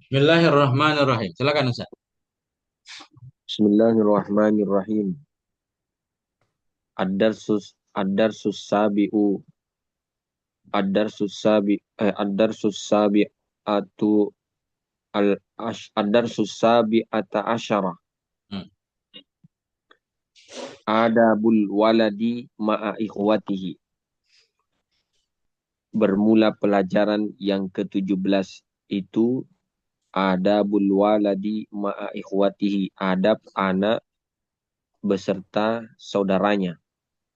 Bismillahirrahmanirrahim. Silakan Ustaz. Bismillahirrahmanirrahim. Ad-darsus ad-darsus sabi'u ad-darsus sabi'atu ad-darsus sabi'ata asyara. Hmm. Adabul waladi ma'a ikhwatihi. Bermula pelajaran yang ke-17 itu adabul waladi ma'a ikhwatihi. Adab anak beserta saudaranya.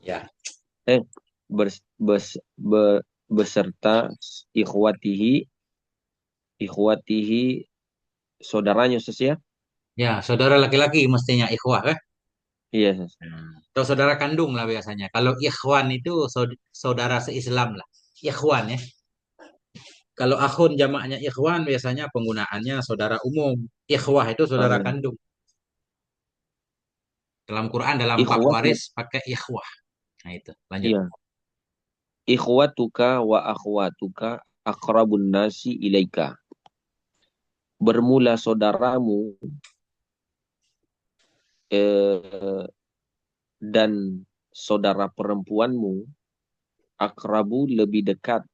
Ya. Eh, bers, bes, be- beserta ikhwatihi, ikhwatihi saudaranya ya? Ya, saudara laki-laki mestinya ikhwah kan? Iya, Sis. Atau saudara kandung lah biasanya. Kalau ikhwan itu saudara seislam lah. Ikhwan ya. Kalau akhun jamaknya ikhwan biasanya penggunaannya saudara umum. Ikhwah itu saudara Ah, kandung. Dalam Quran dalam bab ikhwatu, waris pakai ikhwah. Nah itu, lanjut. iya. Ikhwatuka wa akhwatuka akrabun nasi ilaika. Bermula saudaramu eh, dan saudara perempuanmu akrabu lebih dekat,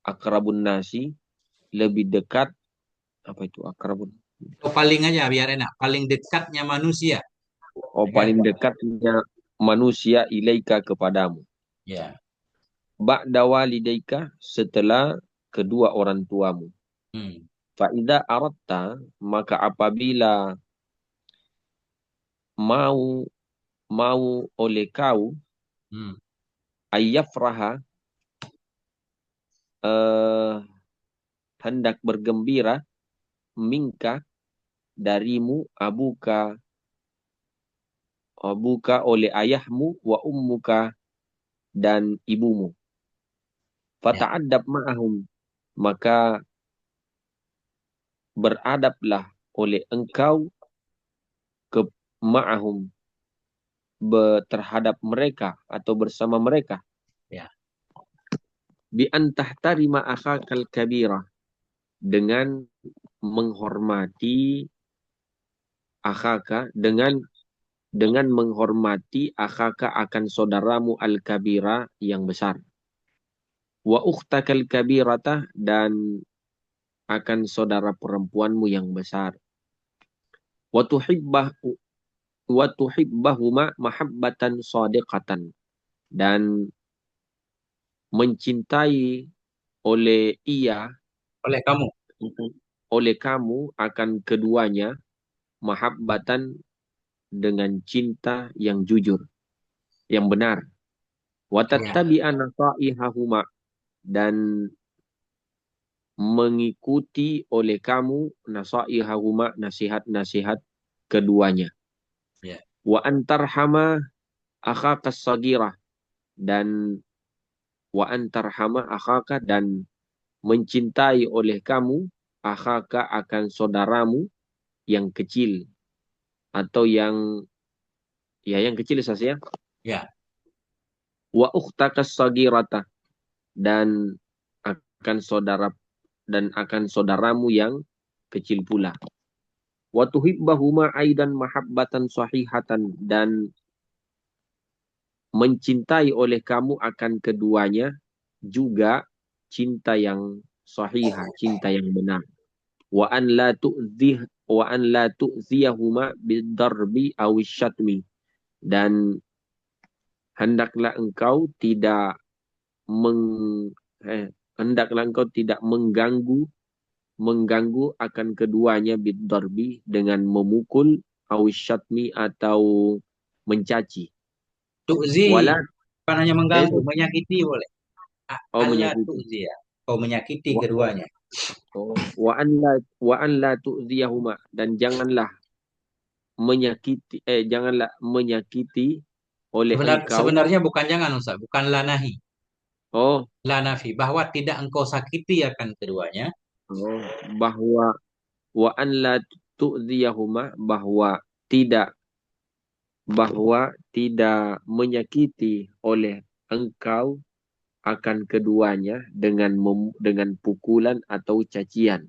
akrabun nasi lebih dekat, apa itu akrabun? Oh, paling aja biar enak. Paling dekatnya manusia. Oh, Ya kan? paling dekatnya manusia ilaika kepadamu. Ya. Ba'da walidaika setelah kedua orang tuamu. Hmm. Fa'idha aratta maka apabila mau mau oleh kau Hmm. ayyafraha eh, hendak bergembira minka darimu abuka oleh ayahmu wa ummuka dan ibumu. Ya. Fata'addab ma'ahum maka beradablah oleh engkau ke ma'ahum terhadap mereka atau bersama mereka Ya. bi antahtarima akhakal kabira dengan menghormati akhaka dengan menghormati akhaka akan saudaramu al-kabira yang besar wa ukhtakal kabirata dan akan saudara perempuanmu yang besar wa tuhibbah wa tuhibbahuma mahabbatan shadiqatan dan mencintai oleh ia Oleh kamu. oleh kamu akan keduanya mahabbatan dengan cinta yang jujur, yang benar. Ya. Watattabi'a nasaihahuma dan mengikuti oleh kamu nasaihahuma nasihat-nasihat keduanya. Ya. Wa antarhama akhaka sagirah dan dan mencintai oleh kamu akhaka akan saudaramu yang kecil atau yang kecil saja Ya. wa ukhtaka sagirata dan akan saudara dan akan saudaramu yang kecil pula. Wa tuhibbahuma aidan mahabbatan sahihatan dan mencintai oleh kamu akan keduanya juga cinta yang sahihah, cinta yang benar. Wa an la tu'zih wa an la tu'ziyahuma bidarbi awisyatmi dan hendaklah engkau tidak meng, hendaklah engkau tidak mengganggu akan keduanya bidarbi dengan memukul awisyatmi atau mencaci. Tu'zi. Wala Bukan hanya eh mengganggu, menyakiti boleh. oh Allah menyakiti. tu'zi ya. Kau menyakiti Wa, keduanya. wa an la tu'ziyahuma dan janganlah menyakiti oleh engkau. Sebenarnya bukan jangan Ustaz, bukan lanahi. Oh, Lanafi, bahwa tidak engkau sakiti akan keduanya. oh bahwa wa an la tu'ziyahuma tidak bahwa tidak menyakiti oleh engkau akan keduanya dengan pukulan atau cacian.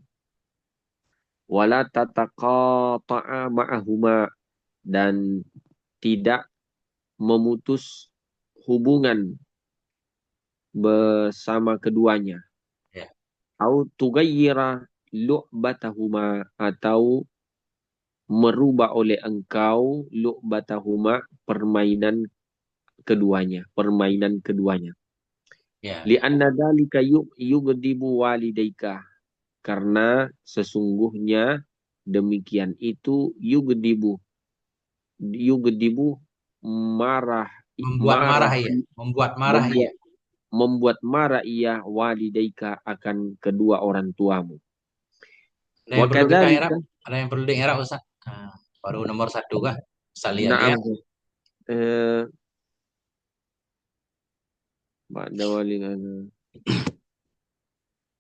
wala tataqata'a ma'ahuma, dan tidak memutus hubungan bersama keduanya. Ya, Au tughayyira lu'batahuma, atau merubah oleh engkau lu'batahuma, permainan keduanya. ya. Li'anna dzalika yugdibu walidaika, karena sesungguhnya demikian itu yugdibu marah Membuat marah marah iya, membuat marah iya. membuat membuat marah ia walidaika, akan kedua orang tuamu. Ada Wa yang perlu kita Arab, kadzalika, ada yang perlu di Arab Ustaz. Nah, baru nomor satu kah? Bisa na'am, lihat-lihat. eh ba'da walidana.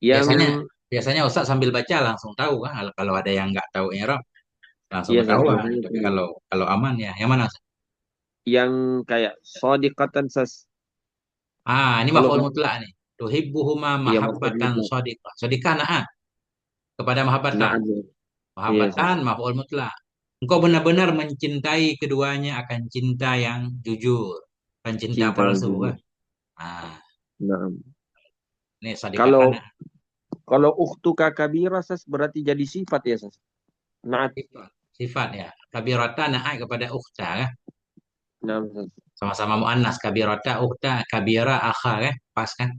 Yang Biasanya, biasanya Ustaz sambil baca langsung tahu kan. Kalau ada yang nggak tahu Arab, langsung iya Sas, ketahuan. biasanya Tapi tuh, kalau kalau aman ya, yang mana Ustaz? yang kayak shadiqatan Sas. Ah, ini Halo maf'ul Sas. mutlak nih. Tuhibbuhuma Iya, maksud mahabbatan mutlak. shadiqah. Shadiqah na'at kepada mahabbatan. Na'am. Iya Sas. Mahabbatan maf'ul mutlak. Engkau benar-benar mencintai keduanya akan cinta yang jujur. Bukan cinta Cinta palsu jujur. kan? Ah, Na'am. ini shadiqatan Kalau kalau ukhtuka kabira Sas, berarti jadi sifat ya Sas. Na'at. sifat. Sifat ya. Kabirata na'at kepada ukhta kan? Na'am Sas. Sama-sama mu'annas. Kabirata ukhta, kabira akha kan? Pas kan?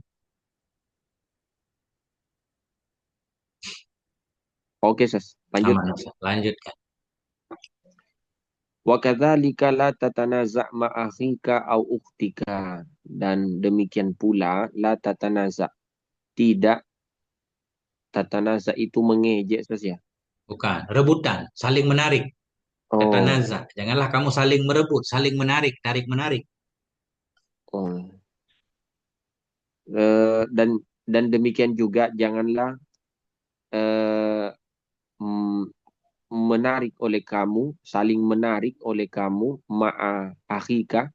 Oke Sas, lanjut. Aman. Lanjutkan. Wa kadzalika la tatanaza' ma akhika au ukhtika, dan demikian pula la tatanaza', tidak, tatanaza itu mengejek Sas ya. Bukan. Rebutan. Saling menarik. Oh, Tatanaza. Janganlah kamu saling merebut, saling menarik, tarik-menarik. oh. Dan demikian juga janganlah eh, mm, saling menarik oleh kamu ma'a akhika,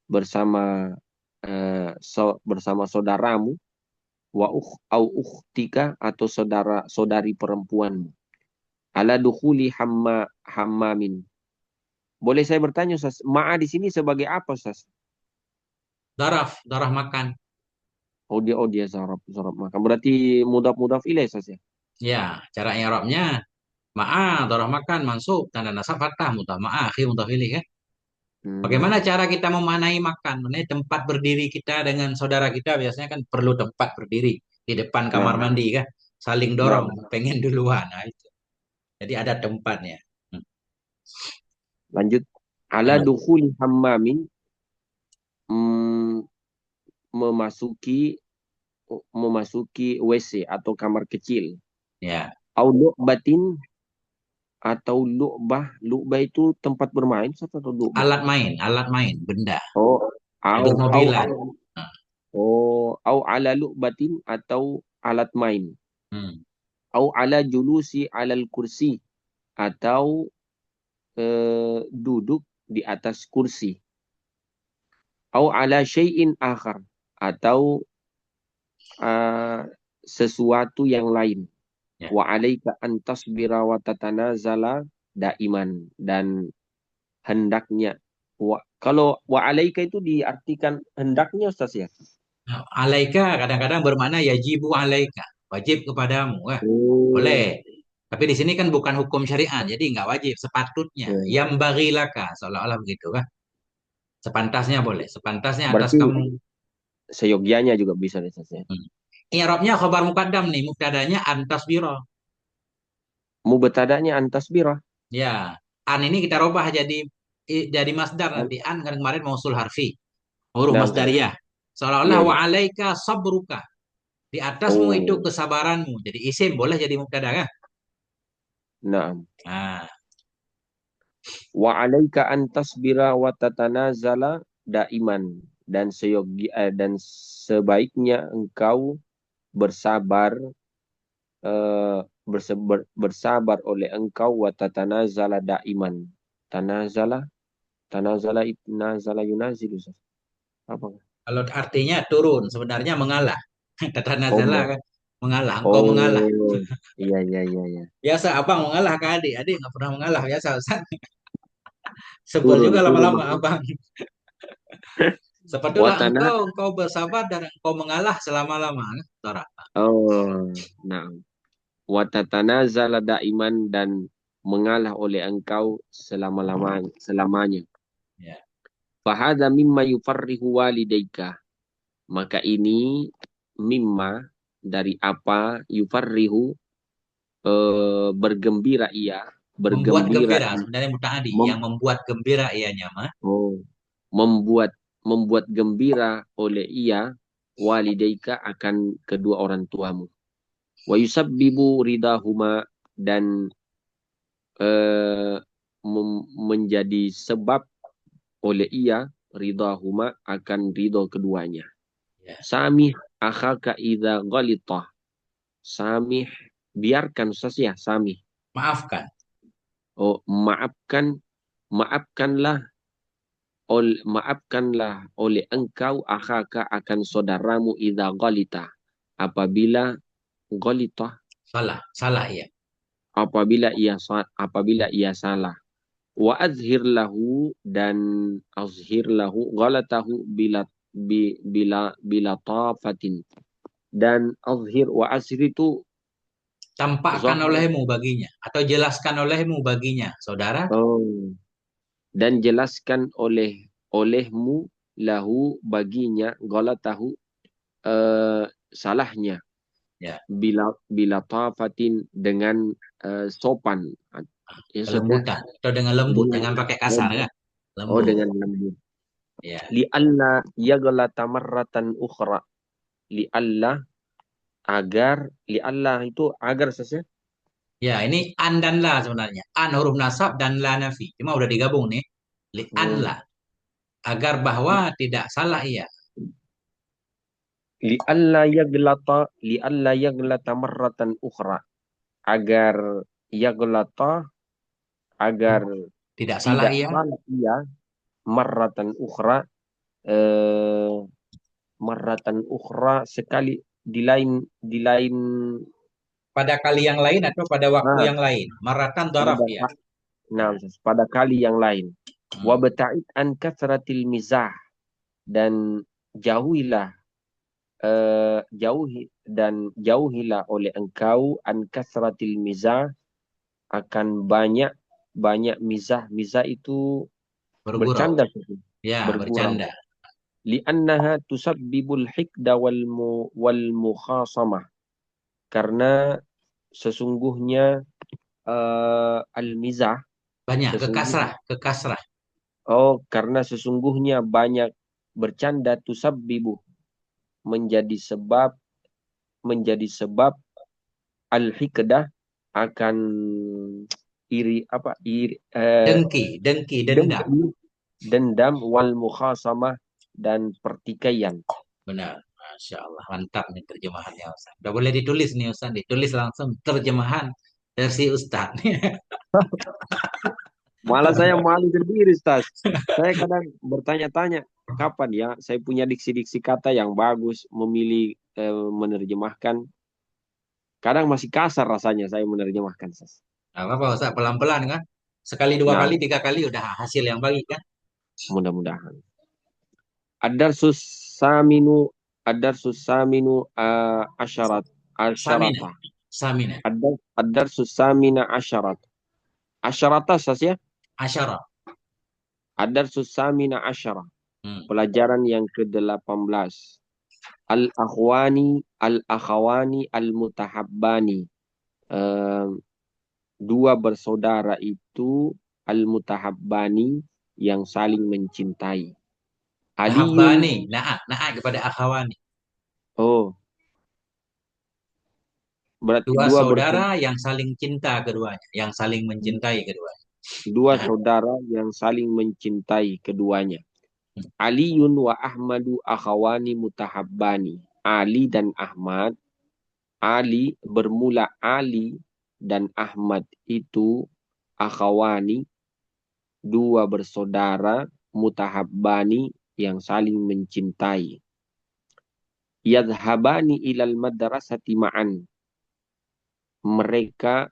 bersama bersama saudaramu, au ukhtika, atau saudari perempuanmu, ala dukhuli hammamin. Boleh saya bertanya Ustaz, ma'a di sini sebagai apa Ustaz? Daraf, darah makan. Oh dia zarab makan. Berarti mudhaf ilaih Ustaz ya. Ya, cara i'rabnya ma'a, darah makan, mansub, tanda nasab fathah, mutah ma'a, akhir mutah pilih kan. Bagaimana Hmm, cara kita memanai makan? Mengenai tempat berdiri kita dengan saudara kita biasanya kan perlu tempat berdiri di depan kamar nah, mandi kan. Saling nah, dorong, pengen duluan. Nah, itu. Jadi ada tempatnya. Hmm. lanjut. Ala Lanjut. dukhuli hammamin, mm, memasuki memasuki WC atau kamar kecil. Ya, Au lu'batin, atau lu'bah itu tempat bermain atau lu'bah. alat main, benda. Oh, Contoh au mobilan. ala, Nah, au ala lu'batin, atau alat main. hmm. Au ala julusi alal kursi, atau duduk di atas kursi. Au ala syai'in akhar, atau eh, sesuatu yang lain. Ya. Wa alaika an tasbira wa tatanazala daiman, dan hendaknya, kalau wa alaika itu diartikan hendaknya Ustaz ya. Nah, alaika kadang-kadang bermakna yajibu alaika, wajib kepadamu. Wah, boleh. Oh, Tapi di sini kan bukan hukum syariat, jadi nggak wajib. Sepatutnya, ya. yang bagilaka, seolah-olah begitu kan. Sepantasnya boleh, sepantasnya atas Berarti kamu. seyogianya juga bisa Ustaz ya. Hmm. I'rabnya khobar mukaddam nih, mubtadanya antas biro. Mubtada'nya an tasbirah. Ya, an ini kita robah jadi masdar nanti. An kan kemarin mausul harfi, huruf Nah, Ustaz. masdariyah. Seolah-olah Iya, wa iya. alaika sabruka. Di atasmu itu Oh, kesabaranmu. Jadi isim boleh jadi mubtada kan? nah. Nah, Wa alaika an tasbira wa tatanazala daiman, dan sebaiknya engkau bersabar, bersabar oleh engkau, wa tatanazala daiman. Tanazala, nazala yunazilu Ustaz. Apa? kalau artinya turun, sebenarnya mengalah. Kata Oh, nazala kan. Mengalah, engkau mengalah. Oh, iya, iya, iya, iya. Biasa abang mengalah ke adik, adik nggak pernah mengalah biasa Ustaz. Sebel Turun, juga turun. lama-lama abang. Sepatutnya Watana, engkau bersabar dan engkau mengalah selama-lama. Saudara. oh, nah. Watatanazala daiman dan mengalah oleh engkau selamanya. Ya. Fahadha mimma yufarrihu walidaika. Maka ini mimma dari apa yufarrihu bergembira ia, Membuat bergembira gembira sebenarnya mutaadi mem, yang membuat gembira ianya mah. oh, membuat membuat gembira oleh ia walidaika akan kedua orang tuamu. Wa yusabbibu ridahuma dan eh, menjadi sebab oleh ia ridahuma akan ridho keduanya. Ya. Samih akhaka idza ghalita. Samih, biarkan saja samih. Maafkan. Oh, maafkanlah maafkanlah oleh engkau akhaka akan saudaramu idza ghalita. Apabila ghalita, Salah, salah ya. apabila ia salah. Wa azhir lahu dan azhir lahu ghalatahu bila tafatin. Dan azhir wa azhir itu Tampakkan zahar. olehmu baginya atau jelaskan olehmu baginya, saudara. Oh. Dan jelaskan olehmu lahu baginya ghalatahu salahnya Ya, bila tafatin dengan sopan. Ya sudah. kelembutan atau dengan lembut, Dengan jangan pakai kasar lembut. kan. Oh, Lembut. dengan lembut. Ya. Li'alla yaghlata marratan ukhra. Li'alla agar li'alla itu agar saja. Ya, ini an dan la sebenarnya. An huruf nasab dan la nafi. Cuma udah digabung nih. Li an Hmm. la. Agar bahwa tidak salah ia. Li'alla yaglata marratan ukhra. Agar yaglata agar Tidak salah tidak ia. salah ia marratan ukhra eh, marratan ukhra sekali di lain Pada kali yang lain atau pada waktu nah yang lain. Maratan daraf pada ya. ka- nah, pada kali yang lain. Hmm. Wabta'id an kathratil mizah dan jauhilah jauhilah oleh engkau an kasratil mizah akan banyak banyak mizah. Mizah itu Bergurau. bercanda, Ya, bergurau. bercanda. Li'annaha tusabbibul hikda wal mukhasamah. Karena sesungguhnya al-mizah Banyak sesungguhnya kekasrah. karena sesungguhnya banyak bercanda tusabbibu menjadi sebab menjadi sebab al-hikdah akan iri apa iri Dengki, dengki, dendam. dengki, dendam wal mukhasamah dan pertikaian. Benar. Masya Allah. Mantap nih terjemahannya Ustaz. Udah boleh ditulis nih Ustaz. Ditulis langsung terjemahan versi Ustaz. Malah saya malu sendiri, Stas. Saya kadang bertanya-tanya, kapan ya saya punya diksi-diksi kata yang bagus, memilih menerjemahkan. Kadang masih kasar rasanya saya menerjemahkan, Stas. Gak apa-apa Ustaz. Pelan-pelan kan. Sekali, dua Nah, kali, tiga kali udah hasil yang baik kan. mudah-mudahan. Ad-darsus saminu ad-darsus saminu asyarat Samina. asyarata. Samina. Ad-darsus samina asyarat. Asyarata, Stas ya? Asyara. Ad-darsus samina asyara. Hmm. Pelajaran yang ke-18. Al-akhwani al-mutahabbani. Eh, Dua bersaudara itu al-mutahabbani yang saling mencintai. Aliyun, Tahabbani. Naat. Naat kepada akhawani. oh, berarti Dua saudara yang saling cinta keduanya. Yang saling mencintai keduanya. dua Nah. saudara yang saling mencintai keduanya. Aliyun wa Ahmadu akhawani mutahabbani. Ali dan Ahmad, Ali bermula Ali dan Ahmad itu akhawani, dua bersaudara mutahabbani yang saling mencintai. Yadhhabani ilal madrasati ma'an. Mereka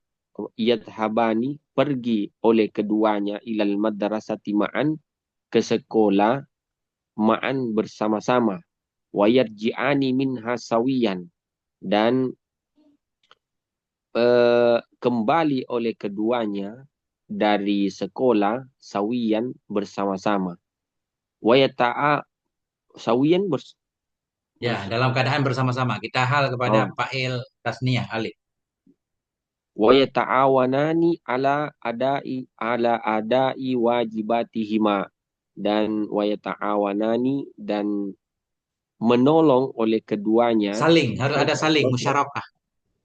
yadhhabani pergi oleh keduanya ilal madrasati ma'an ke sekolah ma'an bersama-sama. Wa yarji'ani minha sawiyan dan kembali oleh keduanya dari sekolah sawiyan bersama-sama. Wa yata'a sawiyan Ya, dalam keadaan bersama-sama. Kita hal kepada oh. fa'il tasniyah alif. Wa yata'awanani ala adai wajibatihima dan wa yata'awanani dan menolong oleh keduanya Saling, harus ada saling, musyarakah.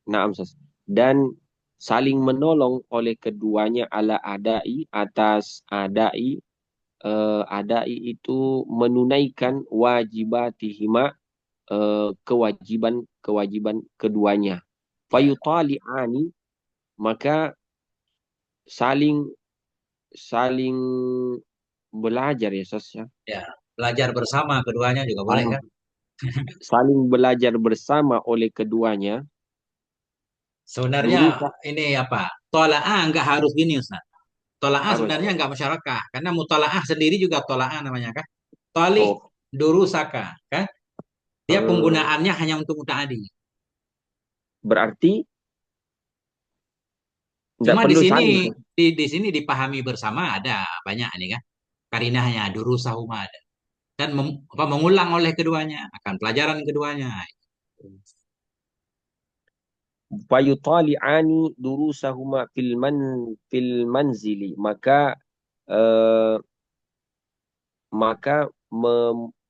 Naam, Sas. Dan saling menolong oleh keduanya ala adai atas adai. Adai itu menunaikan wajibatihima, kewajiban keduanya. Ya, Fayutali'ani, maka saling saling belajar ya Sas ya. ya. Belajar bersama keduanya juga boleh Oh. kan? Saling belajar bersama oleh keduanya. Sebenarnya Dulu ini apa? Tola'ah nggak harus gini Ustaz. Tola'ah apa? sebenarnya nggak musyarakah. Karena mutola'ah sendiri juga tola'ah namanya kan. Toli Oh, durusaka kan. Dia eh, penggunaannya hanya untuk mutaadi. berarti tidak Cuma di perlu sini saling Sas. di sini dipahami bersama ada banyak nih kan. Karinahnya durusahuma ada. Dan mengulang oleh keduanya akan pelajaran keduanya. Fayutali'ani durusahuma fil manzili, eh, maka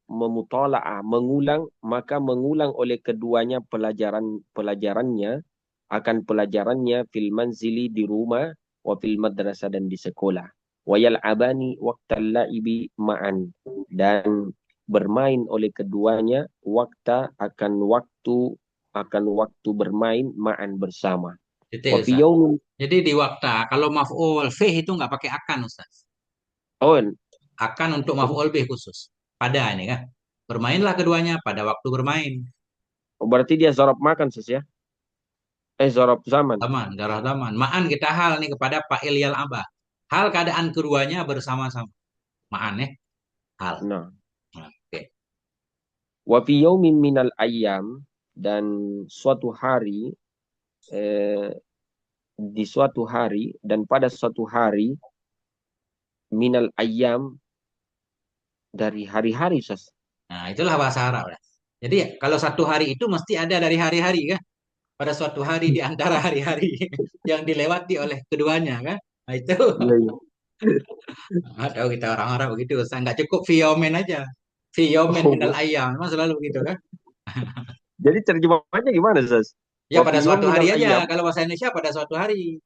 memutola'ah mengulang oleh keduanya pelajarannya akan pelajarannya fil manzili di rumah wa fil madrasah dan di sekolah. Wa yal'abani waqtal la'ibi ma'an dan bermain oleh keduanya waktu bermain ma'an bersama. Itu Wa fi Ustaz. yaumin Jadi di waktu kalau maf'ul fih itu nggak pakai akan Ustaz. oh, Akan untuk maf'ul bih khusus. Pada ini kan. Bermainlah keduanya pada waktu bermain. berarti dia zorab makan Sus ya. Zorab zaman. Zaman, darah zaman. Ma'an kita hal nih kepada fa'il yal abah. Hal keadaan keduanya bersama-sama. Ma'an ya. Hal. Nah, Nah, oke. wa fi yaumin minal ayyam dan suatu hari eh, di suatu hari dan pada suatu hari minal ayyam dari hari-hari Sas. Nah, itulah bahasa Arab. Ya. Jadi kalau satu hari itu mesti ada dari hari-hari kan. Pada suatu hari di antara hari-hari yang dilewati oleh keduanya kan. Nah, itu. Iya, iya. Tahu kita orang-orang begitu. Saya nggak cukup fiomen aja. Fiomen minal Oh, ayam. Memang selalu begitu kan. jadi terjemahannya gimana Sas? Ya Wa fi pada yaum suatu hari minal aja. ayyam. Kalau bahasa Indonesia pada suatu hari.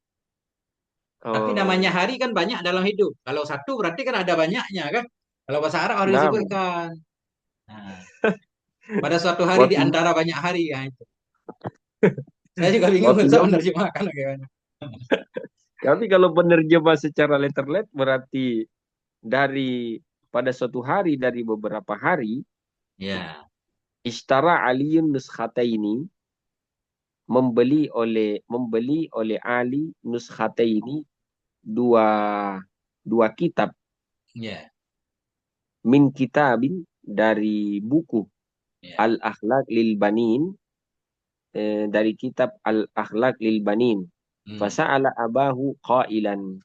Tapi namanya Oh, hari kan banyak dalam hidup. Kalau satu berarti kan ada banyaknya kan. Kalau bahasa Arab harus nah, disebutkan. Nah, pada suatu hari wa di fi antara banyak hari ya itu. Saya juga wa bingung fi untuk yaum. menerjemahkan bagaimana. Tapi kalau penerjemah secara letterlet berarti dari pada suatu hari dari beberapa hari Ya, ishtara Aliun nuskhataini membeli oleh Ali nuskhataini dua dua kitab ya, min kitabin dari buku ya. Al-Akhlaq lil Banin, dari kitab Al-Akhlaq lil Banin. Hmm. Fasa'ala abahu qailan,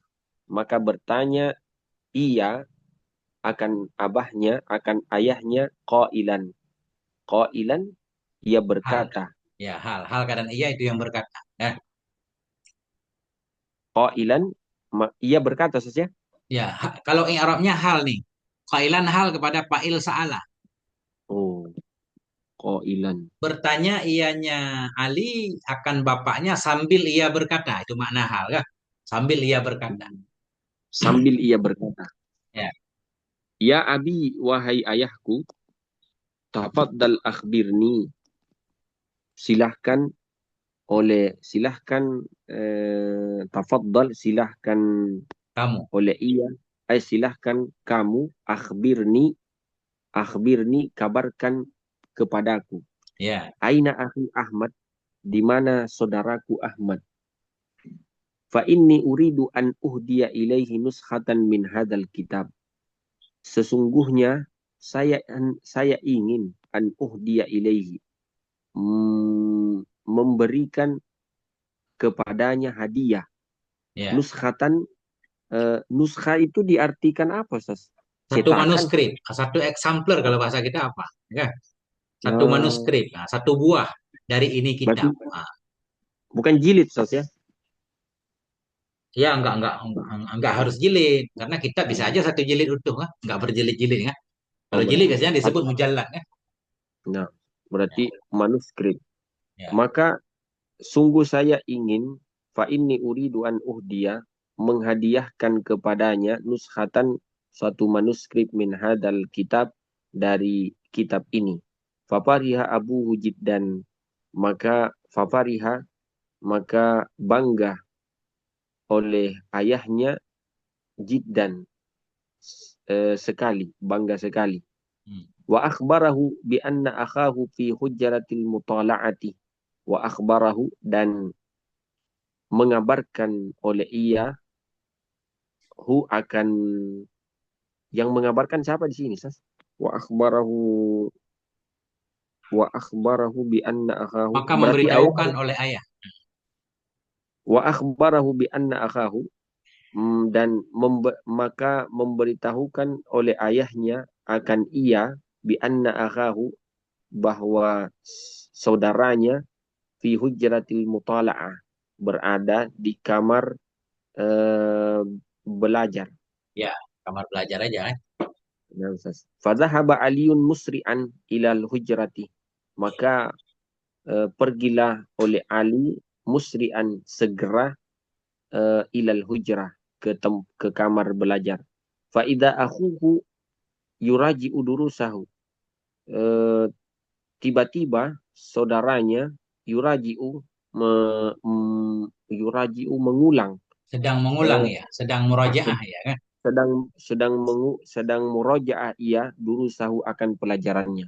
maka bertanya ia akan abahnya, akan ayahnya qailan. Qailan, ia Hal. berkata. Ya, hal. Hal keadaan iya itu yang berkata. Ya, Qailan, ia berkata saja. ya. Kalau ini Arabnya hal nih. Kailan hal kepada fa'il sa'ala. Oh, qailan. Bertanya ianya Ali akan bapaknya sambil ia berkata. Itu makna hal kan? Sambil ia berkata. Sambil ia berkata, Ya, ya abi, wahai ayahku, tafaddal akhbirni, silahkan silahkan tafaddal, silahkan kamu. oleh ia, silahkan kamu, akhbirni, kabarkan kepadaku. Ya. Aina akhi Ahmad, di mana saudaraku Ahmad? Fa inni uridu an uhdiya ilaihi nuskhatan min hadzal kitab. Sesungguhnya saya ingin an uhdiya ilaihi, memberikan kepadanya hadiah. Ya. Nuskhatan, nuskha itu diartikan apa, Sas? Satu Cetakan. manuskrip, satu eksemplar kalau bahasa kita apa? Ya. Satu Eh, manuskrip, nah, satu buah dari ini berarti kitab. Nah, bukan jilid, Sas ya? ya enggak harus jilid karena kita bisa aja satu jilid utuh kan, enggak berjilid-jilid kan. Oh, Kalau jilid berarti. biasanya disebut mujallad kan. Nah, berarti manuskrip. Ya. Maka sungguh saya ingin fa inni uridu an uhdiya, menghadiahkan kepadanya nuskhatan, suatu manuskrip min hadal kitab, dari kitab ini. Fafariha Abu Jiddan, maka fafariha, maka bangga oleh ayahnya, Jiddan, sekali, bangga sekali. Hmm. Wa akhbarahu bi anna akhahu fi hujratil mutala'ati. Wa akhbarahu, dan mengabarkan oleh ia, hu akan, yang mengabarkan siapa di sini, Sas? Wa akhbarahu, wa akhbarahu bi anna akhahu, Maka berarti ayah. memberitahukan oleh ayah. Wa akhbarahu bi anna akhahu, dan maka memberitahukan oleh ayahnya akan ia, bi anna akhahu, bahwa saudaranya, fi hujratil mutala'ah, berada di kamar eh, belajar. Ya, kamar belajar aja kan. Fadhahaba Aliun musri'an ilal hujrati. Maka pergilah oleh Ali musri'an, segera, ilal hujrah, ke kamar belajar. Faida akhuhu yuraji udurusahu. Eh, Tiba-tiba saudaranya yuraji'u, yuraji'u, mengulang, Sedang mengulang eh, ya, sedang murojaah ya kan. sedang murojaah ia durusahu, akan pelajarannya.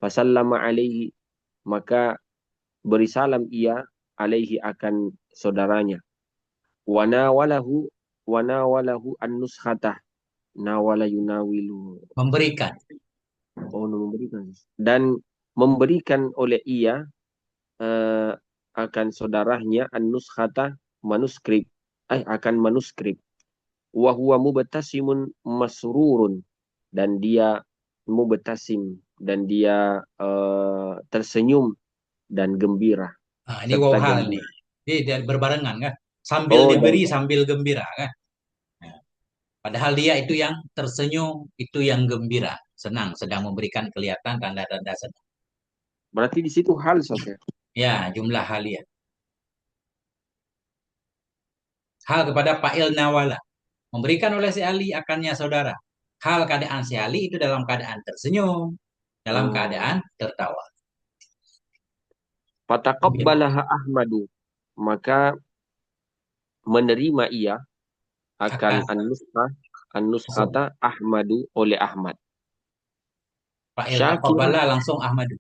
Fasallama alaihi, maka beri salam ia, alaihi, akan saudaranya. Wanawalahu, wanawalahu an-nuskhatah. Nawala yunawilu. Memberikan. Oh, memberikan. Dan memberikan oleh ia, eh, akan saudaranya, an-nuskhatah, manuskrip. Akan manuskrip. Wa huwa mubtasimun masrurun, dan dia mubtasim, dan dia tersenyum dan gembira, Nah, ini wow serta hal nih. gembira. Jadi berbarengan kan. Sambil Oh, diberi dan sambil gembira kan. Nah, padahal dia itu yang tersenyum, itu yang gembira, senang, sedang memberikan kelihatan tanda-tanda senang. berarti di situ hal, saja. Ya, jumlah hal ya. Hal kepada Fa'il Nawala. Memberikan oleh si Ali akannya saudara. Hal keadaan si Ali itu dalam keadaan tersenyum, dalam Oh, keadaan tertawa. fataqabbalaha Ahmadu, maka menerima ia akan Akan an-nuskha, langsung. an-nuskhata Ahmadu, oleh Ahmad. Fa'il Syakiran, taqabbala langsung Ahmad.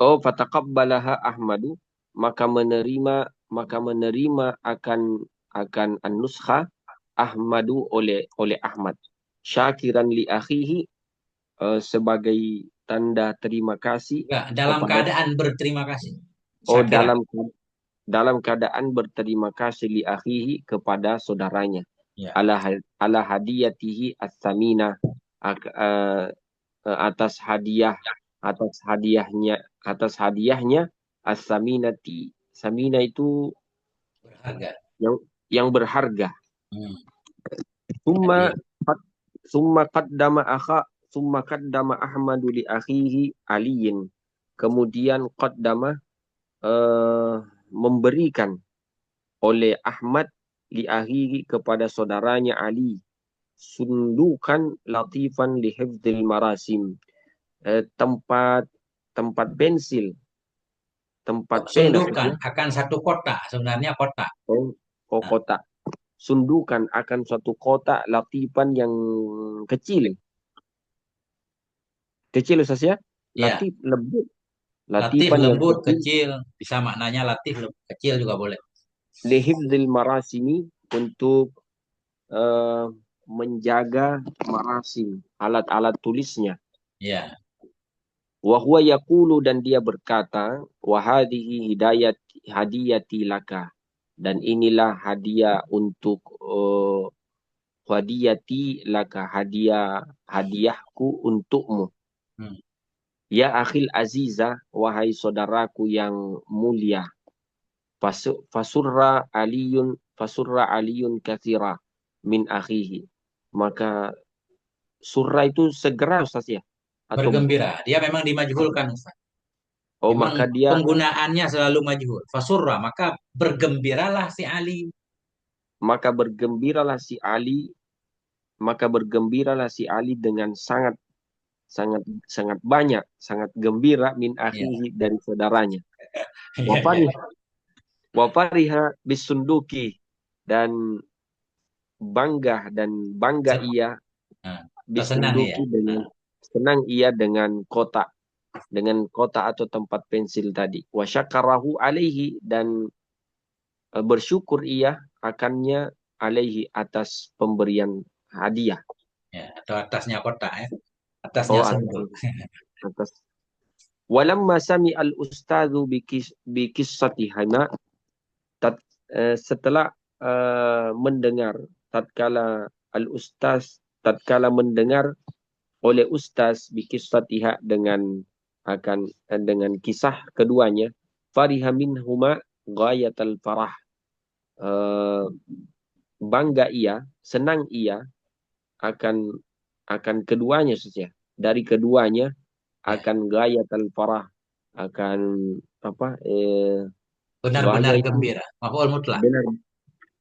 oh, fataqabbalaha Ahmadu, maka menerima akan an-nuskha Ahmadu, oleh Ahmad. Syakiran li akhihi, sebagai tanda terima kasih Enggak, dalam kepada, keadaan berterima kasih. oh, Syakiran. dalam keadaan berterima kasih li akhihi, kepada saudaranya, Ya. ala hadiyatihi as-samina, atas hadiah, atas hadiahnya as-saminati. Samina itu Berharga. yang berharga. Hmm. Summa Hadiah. qad- summa qaddama akha summa qaddama Ahmadu li akhihi aliyin. Kemudian qaddama, eh, memberikan oleh Ahmad li akhihi, kepada saudaranya Ali, sundukan latifan li hifdzil marasim. Tempat tempat pensil, tempat Oh, pena, sundukan ya. akan satu kota, sebenarnya kota. Oh, oh, Nah, kotak. Sundukan akan suatu kotak latifan, yang kecil. Kecil, Ustaz ya. ya, Latif, lembut. Latif Latifan yang lembut, kecil. kecil. Bisa maknanya latif lembut, kecil juga boleh. Lihifzil marasimi, untuk eh, menjaga marasim, alat-alat tulisnya. Ya, Wa huwa yaqulu, dan dia berkata, wa hadhihi hidayat hadiyati laka, dan inilah hadiah untuk hadiyati laka, hadiahku untukmu. hmm. Ya akhil aziza, wahai saudaraku yang mulia. Fasurra aliyun kathira min akhihi. Maka surra itu segera, Ustaz, ya? Atau Bergembira. Dia memang dimajhulkan, Ustaz. Memang maka dia, penggunaannya selalu majhul. Fasurra, maka bergembiralah si Ali. maka bergembiralah si Ali, dengan sangat sangat sangat banyak, sangat gembira min Ya, akhihi, dari saudaranya. ya, ya. Wafarih wafariha bisunduki, dan bangga Sen- ia Nah, tersenang ya. bisunduki, dengan Nah, senang ia dengan kotak, atau tempat pensil tadi. Wa syakarahu alaihi, dan bersyukur ia akannya, alaihi, atas pemberian hadiah. ya. Atau atasnya kotak ya. Atasnya Oh, sendok. atas. Walamma sami al ustadzu bikissatihima, setelah mendengar, tatkala mendengar oleh ustaz bikissatiha, dengan kisah keduanya, fariha minhuma ghayatal farah, eh, bangga ia, senang ia akan keduanya saja. Dari keduanya Ya. akan ghayatal farah, akan apa, ghaya Benar-benar itu gembira. Maf'ul mutlak. benar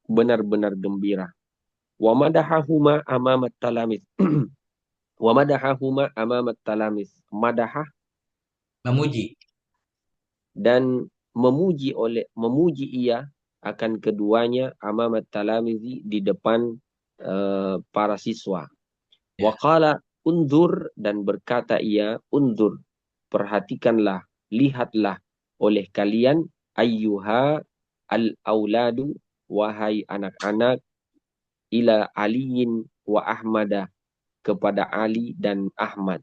benar-benar gembira. Wa madahahuma amamat talamis. Wa madahahuma amamat talamis. Madahah, Memuji. dan memuji ia akan keduanya, amamat talamizi, di depan para siswa. Wa Ya. qala undur, dan berkata ia, undur, perhatikanlah, lihatlah oleh kalian, ayyuha al-auladu, wahai anak-anak, ila aliyin wa ahmada, kepada Ali dan Ahmad.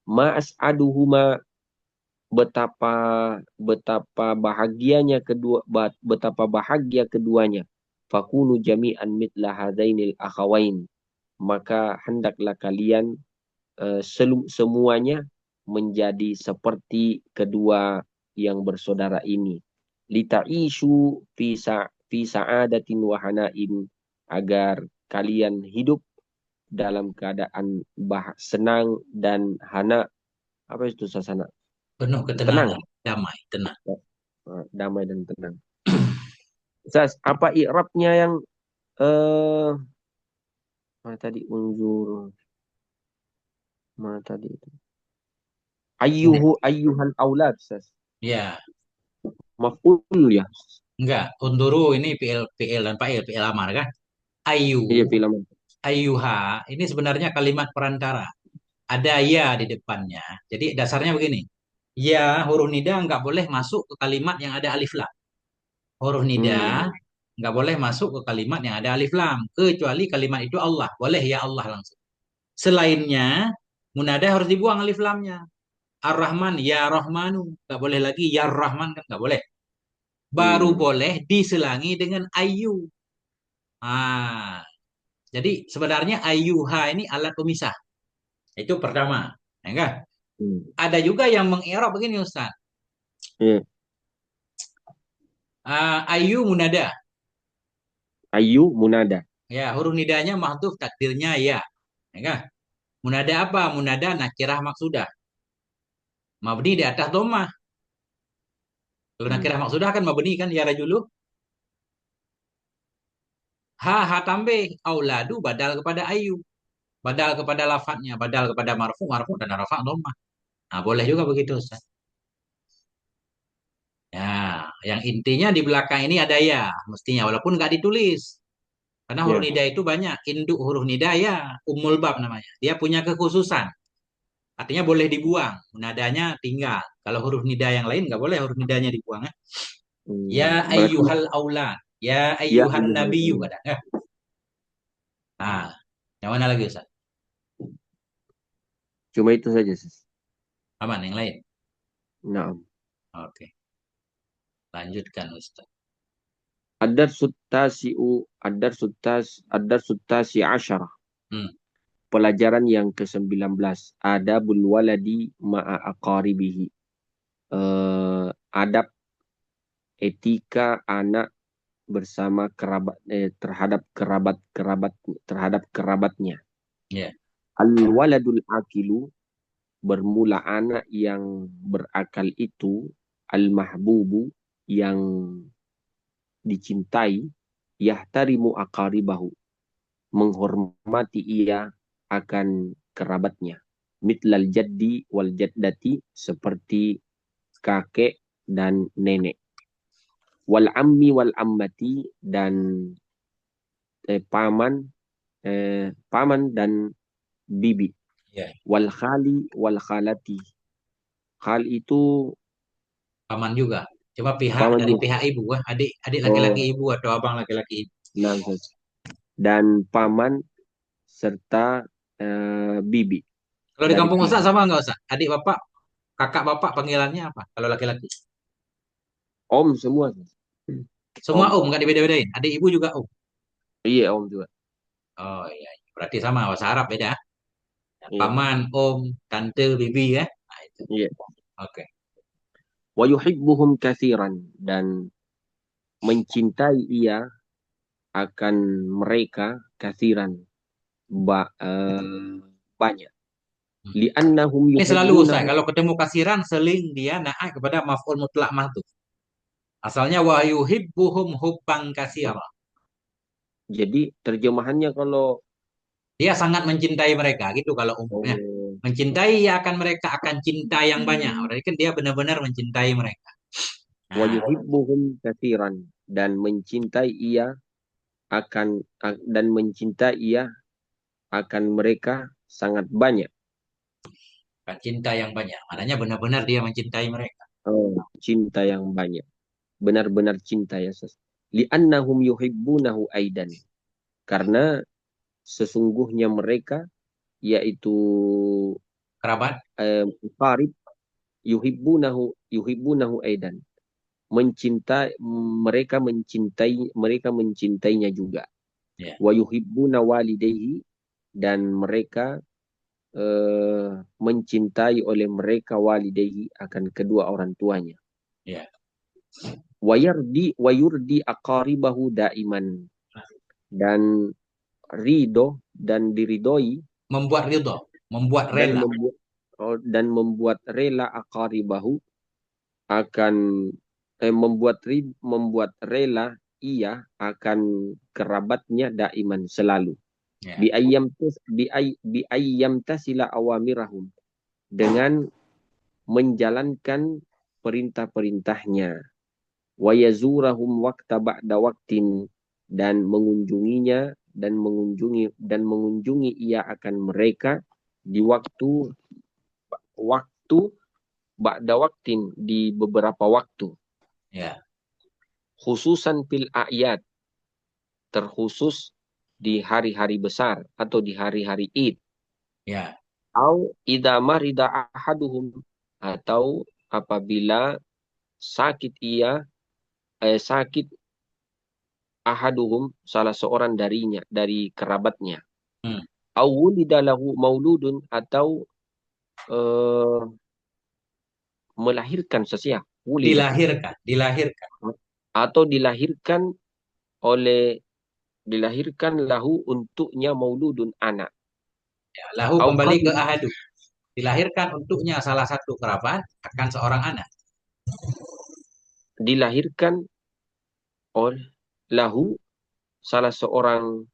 Ma'as'aduhuma, betapa betapa bahagianya betapa bahagia keduanya. Fakunu jami'an mitla hadainil akhawain, maka hendaklah kalian semuanya menjadi seperti kedua yang bersaudara ini. Lita'ishu fi sa'adatin wa hanain, agar kalian hidup dalam keadaan senang dan hana. Apa itu sasana? Penuh Tenang. ketenangan. Damai. Tenang. Damai dan tenang. Ustaz, apa i'rabnya yang eh mana tadi, unjur, mana tadi itu? Ini. Ayyuhal aulad, Ustaz. Ya. Maf'ul ya. Enggak. Unduru ini PL dan fa'il. PL amar kan? Ayu. Iya, film. Ayuha. Ini sebenarnya kalimat perantara. Ada ya di depannya. Jadi dasarnya begini. Ya, huruf nida nggak boleh masuk ke kalimat yang ada alif lam. Huruf nida Hmm. nggak boleh masuk ke kalimat yang ada alif lam. Kecuali kalimat itu Allah. Boleh ya Allah langsung. Selainnya, munada harus dibuang alif lamnya. Ar-Rahman, ya Rahmanu. Nggak boleh lagi ya Rahman kan nggak boleh. Baru Hmm. boleh diselangi dengan ayu. Ah, jadi sebenarnya ayuha ini alat pemisah. Itu pertama. Ya kan? Hmm. Ada juga yang mengi'rab begini Ustaz. Iya. Ayu munada. Ayu munada. Ya, huruf nidanya mahdhuf takdirnya ya. Ya kan? Munada apa? Munada nakirah maksudah. Mabni di atas dhammah. Kalau Hmm. nakirah maksudah kan mabni kan ya rajulu. Ha tambah auladu badal kepada ayu. Badal kepada lafadznya, badal kepada marfu, marfu dan rafa dhammah. Nah, boleh juga begitu Ustaz. Ya, yang intinya di belakang ini ada ya, mestinya walaupun nggak ditulis. Karena huruf Ya. nida itu banyak. Induk huruf nida ya, Ummul Bab namanya. Dia punya kekhususan. Artinya boleh dibuang, nadanya tinggal. Kalau huruf nida yang lain nggak boleh huruf nidanya dibuang. Ya. Ya Berarti ayyuhal aulad, ya ya ayyuhan ayyuhal nabiyyu aulad. kadang. Ya. Nah, yang mana lagi Ustaz? Cuma itu saja, Sis. Aman yang lain. Nah, Oke, lanjutkan Ustaz. Ad-Darsu Asyarah. Hmm, Pelajaran yang ke-19. Adabul waladi ma'a aqaribihi. Adab etika anak bersama terhadap kerabatnya. ya, Al-waladul akilu, bermula anak yang berakal itu, al-mahbubu, yang dicintai, yahtarimu aqaribahu, menghormati ia akan kerabatnya. Mitlal jaddi wal jaddati, seperti kakek dan nenek. Wal ammi wal ammati, dan paman, paman dan bibi. ya. Wal khali wal khalati. Khal itu Paman juga. Cuma pihak paman dari juga. pihak ibu, adik adik laki-laki Oh, ibu atau abang laki-laki ibu. nah, dan paman serta bibi Kalau di dari kampung Ustaz pihak sama nggak Ustaz? Adik bapak, kakak bapak panggilannya apa? Kalau laki-laki. om semua. Semua Om. om, nggak dibeda-bedain. Adik ibu juga om. Iya, om juga. Oh iya, berarti sama bahasa Arab beda. Iya, Paman, om, tante, bibi ya. Nah, itu. iya. Oke. Wa yuhibbuhum katsiran, dan mencintai ia akan mereka katsiran, banyak. Hmm. Li'annahum Ini selalu Ustaz, yuhibbunahu. kalau ketemu kasiran seling dia naik kepada maf'ul mutlak mahdzuf. Asalnya wa yuhibbuhum hubban katsira. Jadi terjemahannya kalau Dia sangat mencintai mereka gitu kalau umumnya. oh, Mencintai ya akan mereka akan cinta yang banyak. Berarti kan dia benar-benar mencintai mereka. wa Nah, yuhibbuhum katsiran, dan mencintai ia akan mereka sangat banyak. kan cinta yang banyak. Maknanya benar-benar dia mencintai mereka. Oh, cinta yang banyak. Benar-benar cinta ya, Sus. Li'annahum yuhibbunahu aidan. Karena sesungguhnya mereka, yaitu Kerabat, qarib, yuhibbunahu aidan. Mereka mencintainya juga. ya. Wa yuhibbuna walidayhi, dan mereka mencintai oleh mereka walidayhi, akan kedua orang tuanya. Ya. Wa yurdi aqaribahu daiman, dan diridoi, Membuat ridho, membuat dan rela. membuat rela aqaribahu, akan membuat rela ia akan kerabatnya daiman, selalu. Ya. Bi ayyam tasila awamirahum, dengan menjalankan perintah-perintahnya. Wa yazurahum waqta ba'da waqtin, dan mengunjungi ia akan mereka di waktu ba'da waqtin, di beberapa waktu. Ya. Khususan fil a'yad, terkhusus di hari-hari besar atau di hari-hari Id. Ya. Au idza marida ahaduhum, atau apabila sakit sakit ahaduhum, salah seorang dari kerabatnya. Hmm. Au wulida lahu mauludun, atau eh, melahirkan sesiap, wulida, Dilahirkan, dilahirkan. atau oleh dilahirkan lahu, untuknya, mauludun, anak. Ya. Lahu Au kembali ke qabila, ahadu. Dilahirkan untuknya salah satu kerabat akan seorang anak. dilahirkan oleh lahu, salah seorang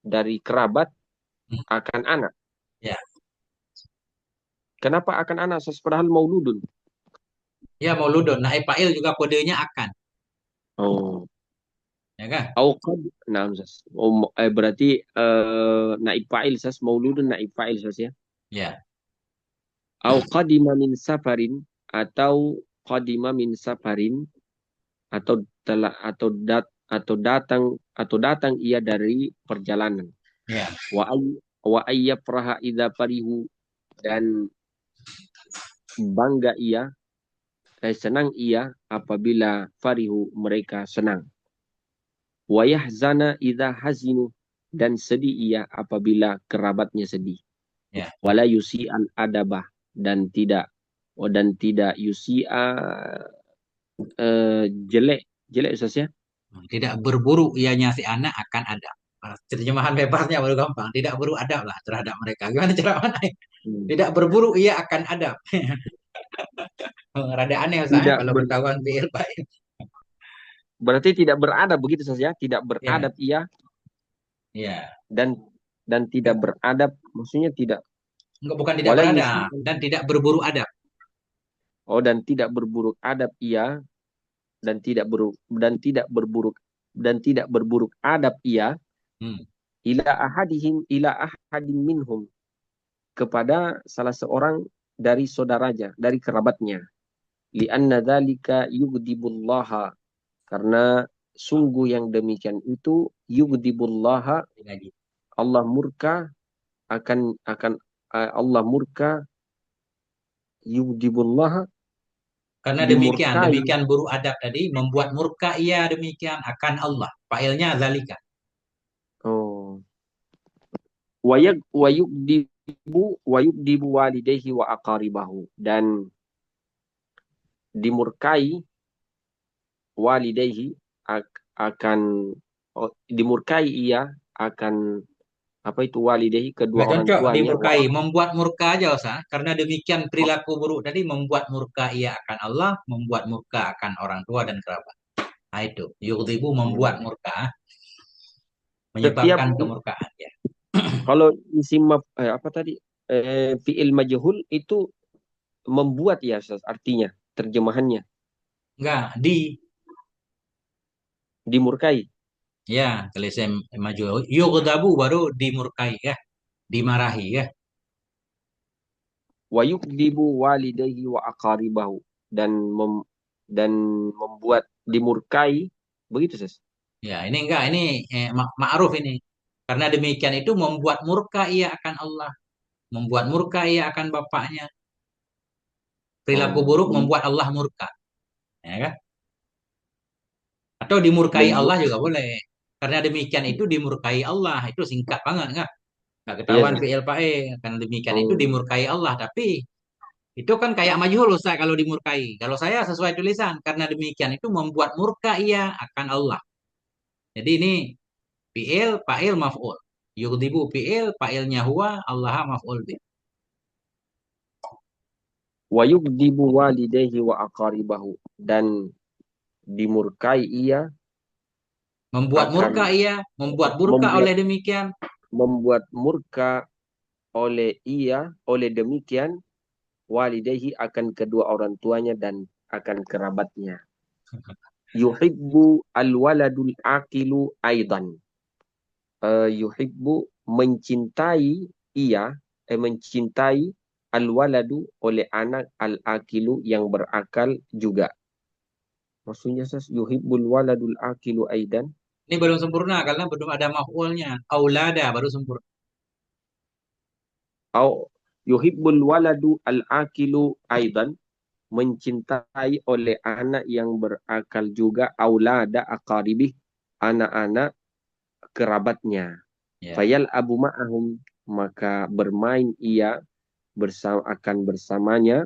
dari kerabat Hmm. akan anak. Ya. Kenapa akan anak? Padahal mauludun. Ya mauludun. Naib fa'il juga kodenya akan. Oh. Ya kan? Au qad, nah, berarti naib fa'il, mauludun naib fa'il, ya. Ya. Au qadima min safarin, atau qadima min safarin, atau telah atau datang ia dari perjalanan. Ya. Wa ayyafraha idza farihu, dan bangga ia, senang ia apabila farihu, mereka senang. Wa yahzana idza hazinu, dan sedih ia apabila kerabatnya sedih. Ya. Wala yusi al adabah, dan tidak yusi'a, jelek jelek Ustaz ya. Tidak berburu ianya si anak akan ada. Terjemahan bebasnya baru gampang. Tidak beradab lah terhadap mereka. Gimana cara mana? Hmm. Tidak berburu ia akan adab. Rada aneh saya Tidak kalau ber, ketahuan PL Pak. berarti tidak beradab begitu saja, tidak Ya, beradab ia, ya. dan tidak beradab, maksudnya tidak. Enggak, bukan tidak Wala yusi, beradab dan tidak berburu adab. oh, dan tidak berburuk adab ia, dan tidak berburuk adab ia, Hmm. ila ahadin minhum, kepada salah seorang dari saudaranya, dari kerabatnya. Lianna dzalika yugdibullaha, karena sungguh yang demikian itu yugdibullaha, Lagi. Allah murka, akan Allah murka, yugdibullaha, Karena demikian, dimurkai. demikian buruk adab tadi membuat murka ia demikian akan Allah. Failnya zalika. Oh, wa yugdibu walidayhi wa aqaribahu, dan dimurkai walidayhi, akan, oh, dimurkai ia akan, apa itu walidayhi, kedua Nggak orang cocok tuanya, dimurkai, membuat murka aja usah. Karena demikian perilaku buruk tadi membuat murka ia akan Allah, membuat murka akan orang tua dan kerabat. Nah itu, yughdibu membuat oh, murka, setiap menyebabkan kemurkaan ya. kalau apa tadi, fiil majhul itu membuat ya Ustaz, artinya terjemahannya Enggak, dimurkai. ya, kalau saya maju yughdabu baru dimurkai ya, dimarahi ya. Wa yukdibu walidayhi wa aqaribahu, dan dan membuat dimurkai, begitu Ustaz. Ya, ini enggak, ini ma'ruf ini. Karena demikian itu membuat murka ia akan Allah, membuat murka ia akan bapaknya. Perilaku Oh, buruk membuat Allah murka, ya kan? Atau dimurkai Allah membuat, juga boleh. Karena demikian itu dimurkai Allah, itu singkat banget enggak? Enggak iya ketahuan Ustaz. fi'il fa'il. Karena demikian itu Oh, dimurkai Allah, tapi itu kan kayak majhul Ustaz kalau dimurkai. Kalau saya sesuai tulisan, karena demikian itu membuat murka ia akan Allah. Jadi ini fi'il, fa'il, maf'ul. Yughdibu fi'il, fa'ilnya huwa, Allah maf'ul bih. wa yukdibu walidayhi wa aqaribahu, dan dimurkai ia Membuat akan, murka ia, membuat murka membuat oleh demikian. membuat murka oleh demikian, walidayhi, akan kedua orang tuanya dan akan kerabatnya. Yuhibbu alwaladul aqilu aidan. Yuhibbu, mencintai ia, mencintai alwaladu, oleh anak, al-aqilu, yang berakal juga. Maksudnya yuhibbul waladul aqilu aidan. Ini belum sempurna karena belum ada maf'ulnya. Aulada baru sempurna. Au yuhibbul waladu al-aqilu aidan, mencintai oleh anak yang berakal juga, aulada aqaribih, anak-anak kerabatnya. Ya. Fayal abu ma'ahum, maka bermain ia akan bersamanya.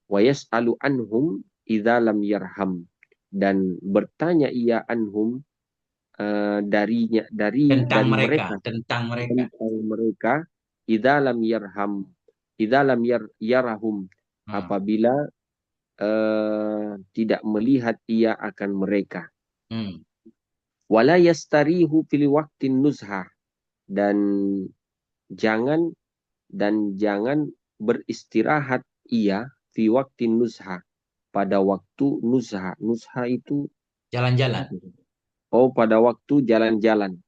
Wa yas'alu anhum idza lam yarham, dan bertanya ia anhum, Tentang dari mereka, mereka, tentang mereka. tentang mereka, idza lam yarham, idza lam yarahum, Hmm. apabila tidak melihat ia akan mereka. Hmm. Wala yastarihu fil waqtin nuzha, dan jangan jangan beristirahat ia fi waqtin nuzha, pada waktu nuzha. Nuzha itu Jalan-jalan. apa? Oh, pada waktu jalan-jalan.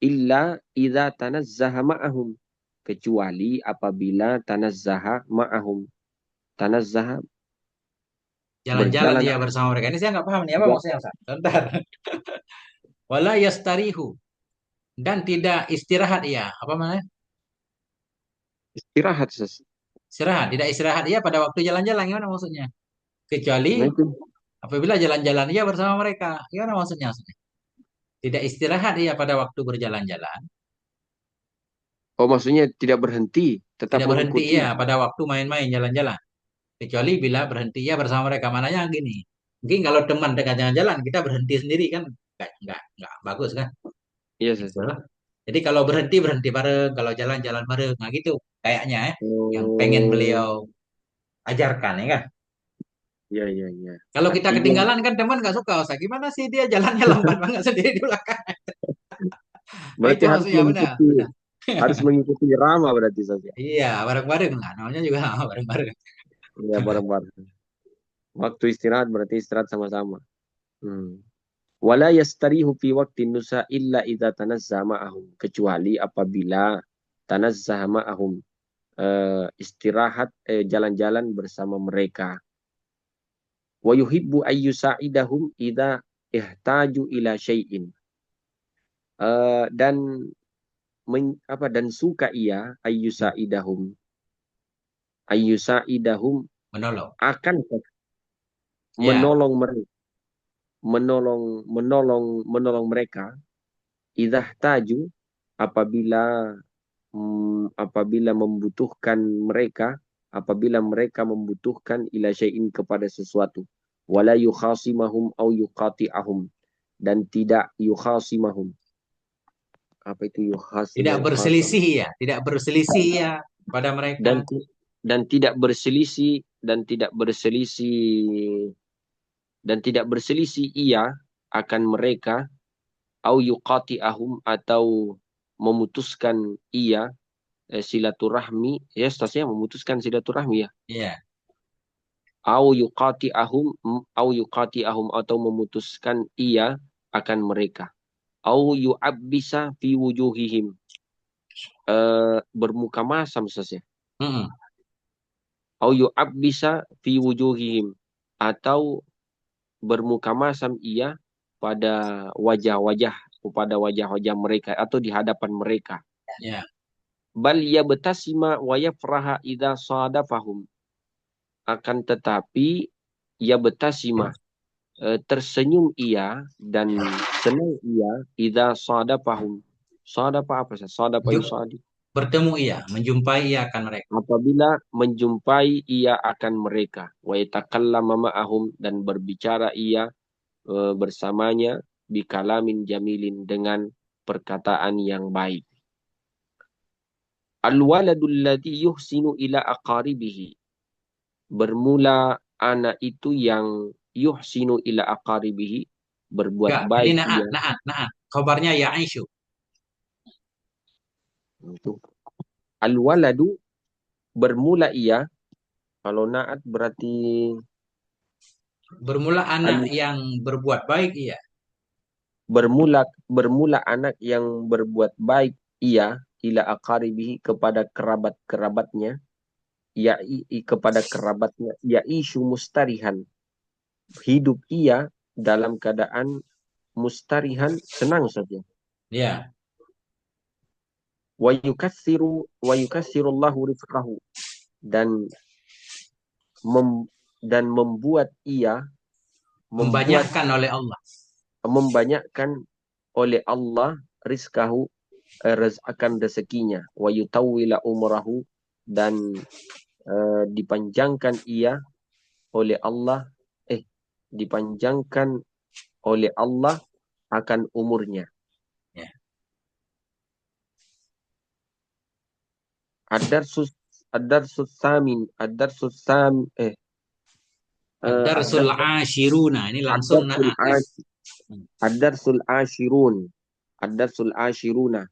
Illa idza tanazzaha ma'ahum, kecuali apabila tanazzaha ma'ahum, tanazzaha Jalan-jalan berjalan ia bersama mereka. Ini saya nggak paham nih apa tidak maksudnya Ustaz. Bentar. Wala yastarihu dan tidak istirahat ia. Apa namanya? istirahat Istirahat, tidak istirahat ia pada waktu jalan-jalan. Gimana maksudnya? Kecuali nah itu. apabila jalan-jalan ia bersama mereka. Gimana maksudnya? Tidak istirahat ia pada waktu berjalan-jalan. Oh, maksudnya tidak berhenti, tetap Tidak berhenti mengikuti. ia pada waktu main-main jalan-jalan. Kecuali bila berhenti ia bersama mereka. Mananya gini. Mungkin kalau teman dekat jalan-jalan kita berhenti sendiri kan nggak bagus kan? Iya, Gitu lah. Jadi kalau berhenti berhenti bareng, kalau jalan-jalan bareng, nah gitu kayaknya ya yang pengen Oh, beliau ajarkan ya kan. iya, iya, iya. Kalau kita Artinya ketinggalan kan teman nggak suka, Ustaz. Gimana sih dia jalannya lambat banget sendiri di belakang. Nah itu berarti maksudnya benar, benar. harus mengikuti irama berarti saja. Iya, bareng-bareng lah. Namanya juga bareng-bareng. Iya, bareng-bareng. Waktu istirahat berarti istirahat sama-sama. Hmm. Wala yastarihu fi waqtin nusa illa idza tanazzaha ma'ahum. Kecuali apabila tanazzaha ma'ahum. Istirahat, jalan-jalan bersama mereka. Wa yuhibbu ayyusa'idahum idza ihtaju ila syai'in. Dan dan suka ia ayyusa'idahum Menolong. akan Ya, menolong mereka, menolong mereka idah taju apabila apabila membutuhkan mereka, apabila mereka membutuhkan ila syai'in kepada sesuatu, wala yukhasimahum au yuqati'ahum, dan tidak yukhasimahum. Apa itu tidak mukhasam? berselisih ya, tidak berselisih ya pada mereka. Dan dan tidak berselisih dan tidak berselisih dan tidak berselisih ia akan mereka, au yuqati'ahum, atau memutuskan ia, silaturahmi, ya statusnya memutuskan silaturahmi ya, Iya. au yuqati'ahum atau memutuskan ia akan mereka, au yu'abbisa fi wujuhihim, bermuka masam saja, Mm-mm. au yu'abbisa fi wujuhihim, atau bermuka masam ia pada wajah-wajah wajah-wajah mereka atau di hadapan mereka. Ya. Bal yabtasima wa yafraha idza sadafahum, akan tetapi yabtasima, tersenyum ia dan senang ia idza sadafahum. Sadafa apa sih? Sadafa Ju- yusadi. Bertemu ia, menjumpai ia akan mereka. Apabila menjumpai ia akan mereka, wa yatakallama ma'ahum, dan berbicara ia, bersamanya, bikalamin jamilin, dengan perkataan yang baik. Al-waladul ladzi yuhsinu ila aqaribihi. Bermula anak itu yang yuhsinu ila aqaribihi, berbuat Enggak, ini baik naat, ia. naat, naat. Khabarnya ya Aisyu. Itu. Al-waladu, bermula ia. Kalau naat berarti Bermula anak al yang berbuat baik ia. bermula anak yang berbuat baik ia ila aqaribihi, kepada kerabat-kerabatnya, ya kepada kerabatnya, ya isu mustarihan, hidup ia dalam keadaan mustarihan, senang saja. Ya, Wa yukassirullahu rizqahu, dan mem, dan membuat membanyakkan oleh Allah. membanyakkan oleh Allah rizqahu, akan rezekinya, wa yutawwila umrahu, dan dipanjangkan ia oleh Allah, dipanjangkan oleh Allah akan umurnya. Ya. Ad-darsus ad-darsus samin ad-darsus sam eh Ad-darsul ad-darsul ashiruna. Ini langsung ad-darsul naat ya. ash ad-darsul ashirun ad-darsul ashiruna,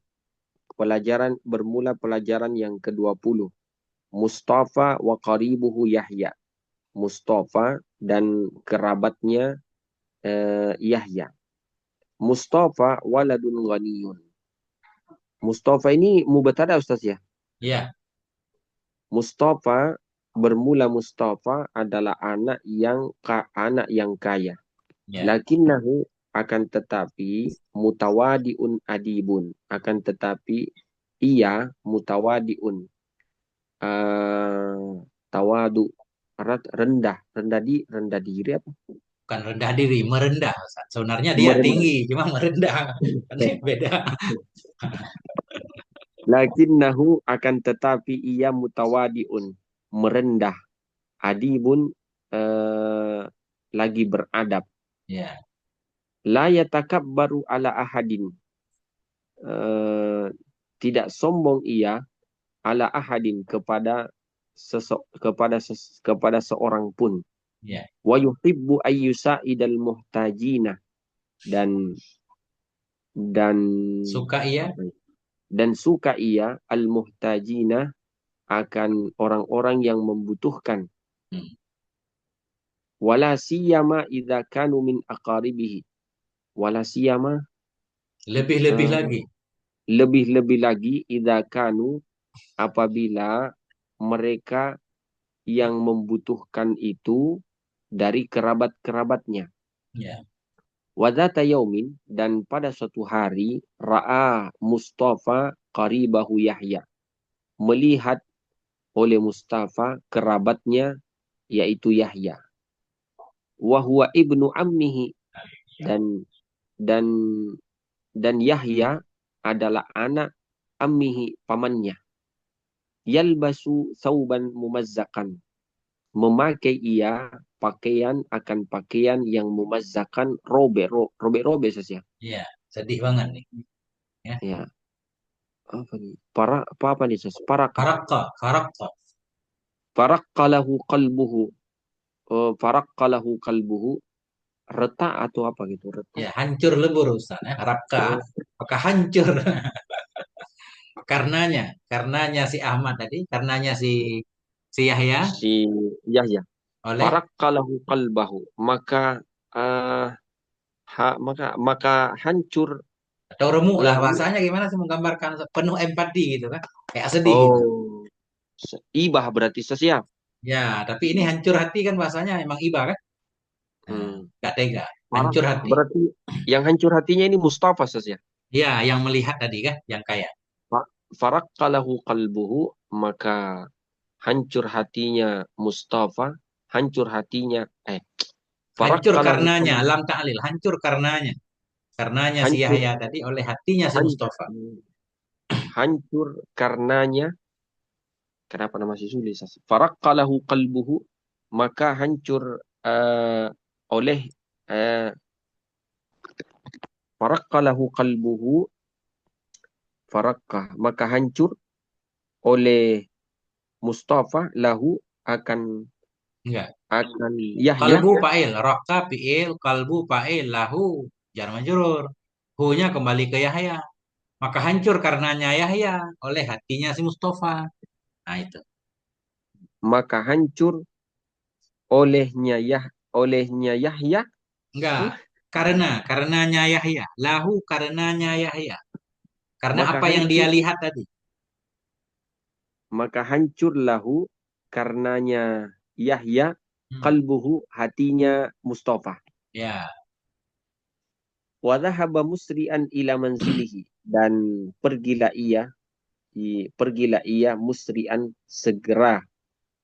pelajaran yang ke-20. Mustafa wa qaribuhu Yahya. Mustafa dan kerabatnya, Yahya. Mustafa waladun ghaniyun. Mustafa ini mubtada Ustaz ya. Ya, Mustafa bermula Mustafa adalah anak yang kaya. Ya, Lakinnahu akan tetapi mutawadiun adibun. Akan tetapi ia mutawadiun. Uh, Tawadu. Rendah diri apa? bukan rendah diri, merendah. Ustaz. Sebenarnya dia Merendah. tinggi, cuma merendah. Kan beda. Lakinnahu akan tetapi ia mutawadiun. Merendah. Adibun lagi beradab. Ya, La yatakabbaru ala ahadin. Eh, Tidak sombong ia ala ahadin kepada seorang pun. ya. Wa yuhibbu ayyusa'idal muhtajina dan dan Suka ia? apa ya? Dan suka ia al muhtajina akan orang-orang yang membutuhkan. Hmm. Wala siyama idza kanu min aqaribihi. Wala siyama Lebih-lebih eh, lagi. lebih-lebih lagi idza kanu apabila mereka yang membutuhkan itu dari kerabat-kerabatnya. Ya, Wadata yaumin dan pada suatu hari ra'a Mustafa qaribahu Yahya. Melihat oleh Mustafa kerabatnya yaitu Yahya. Wahwa ibnu ammihi dan dan dan Yahya adalah anak ammihi pamannya. Yalbasu sauban mumazzakan. Memakai ia pakaian akan pakaian yang memazzakan robek saja. ya. Sedih banget nih. Ya. Ya, apa nih? Apa nih? Paraka. Karakter, karakter. Farakkalahu qalbuhu. Farakkalahu qalbuhu. Retak atau apa gitu? Retak. Ya, hancur lebur Ustaz. Ya. Raka, Oh, maka hancur. Karenanya si Ahmad tadi, karenanya si Yahya si Yahya. oleh Farakkalahu qalbahu. Uh, maka hancur atau remuk lah lahu. bahasanya gimana sih menggambarkan penuh empati gitu kan. Kayak sedih gitu. Oh, ibah berarti sesiap. Ya, tapi ini hancur hati kan bahasanya emang iba kan? Nah, Hmm. gak tega, Farak hancur hati. berarti yang hancur hatinya ini Mustafa saja. Ya, yang melihat tadi kan, yang kaya. Farakkalahu qalbuhu maka hancur hatinya Mustafa, hancur hatinya Hancur farakkalahu karenanya, qalbuhu, lam ta'lil, hancur karenanya. Karenanya si hancur Yahya tadi oleh hatinya si Mustafa. hancur karenanya kenapa nama si sulis farakkalahu qalbuhu maka hancur oleh uh, farakkalahu qalbuhu farakkah maka hancur oleh Mustafa lahu akan Enggak. Yahya. Kalbu fa'il, raka fi'il, kalbu fa'il, lahu, jar majrur. Hu-nya kembali ke Yahya. Maka hancur karenanya Yahya oleh hatinya si Mustafa. Nah itu. Maka hancur olehnya Yahya. Enggak. Huh? Karenanya Yahya. Lahu karenanya Yahya. Karena maka apa yang dia hancur lihat tadi. maka hancur lahu karenanya Yahya Hmm. kalbuhu hatinya Mustafa. Ya. Wadhahaba musri'an ila manzilihi dan pergilah ia pergilah ia musri'an segera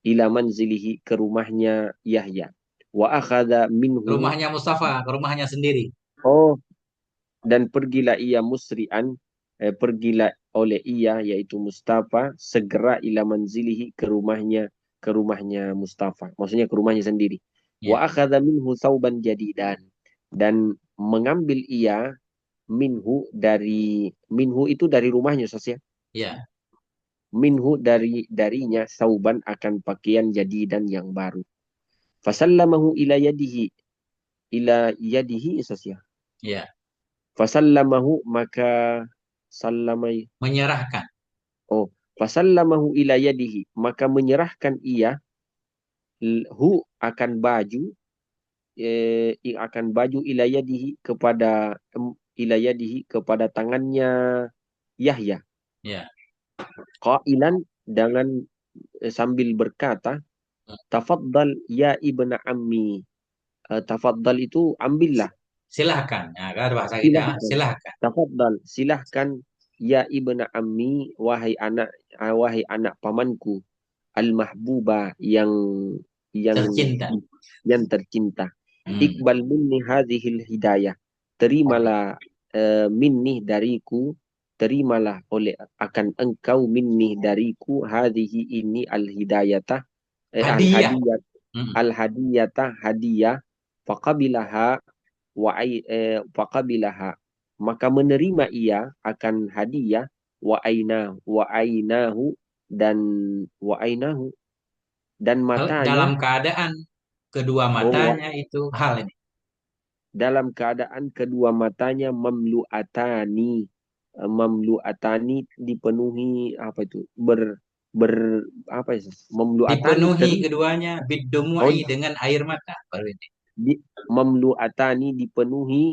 ila manzilihi ke rumahnya Yahya. Wa akhadha Ke minhu rumahnya Mustafa, ke rumahnya sendiri. oh dan pergilah ia musri'an pergilah oleh ia yaitu Mustafa segera ila manzilihi ke rumahnya Mustafa maksudnya ke rumahnya sendiri wa Ya. akhadha minhu sauban jadidan dan mengambil ia minhu itu dari rumahnya Sasya Ya. minhu darinya sauban akan pakaian jadidan yang baru fasallamahu ila yadihi Sasya Ya. fasallamahu maka sallamai Menyerahkan. oh fasallamahu ila yadihi maka menyerahkan ia hu akan baju ila yadihi kepada tangannya Yahya Ya. qailan dengan sambil berkata Tafaddal ya ibna ammi. Tafaddal itu ambillah. Silahkan. Nah, kan bahasa kita, Silahkan. silahkan. Tafaddal. Silahkan ya ibna ammi. Wahai anak pamanku. Al-mahbuba yang Tercinta. yang tercinta. Hmm. Iqbal minni hadhil hidayah. Terimalah minni dariku, terimalah oleh akan engkau minni dariku hadhihi ini al-hidayatah Hadiah. al-hadiyah Hmm. al-hadiyatah hadiah faqabilaha faqabilaha, maka menerima ia akan hadiah wa ainahu dan wa ainahu dan matanya. Dalam keadaan kedua Oh, matanya itu hal ini. dalam keadaan kedua matanya mamluatani dipenuhi apa itu ber apa itu mamluatani Dipenuhi terus. keduanya Oh, bidumu'i dengan air mata. Baru ini. di, mamluatani dipenuhi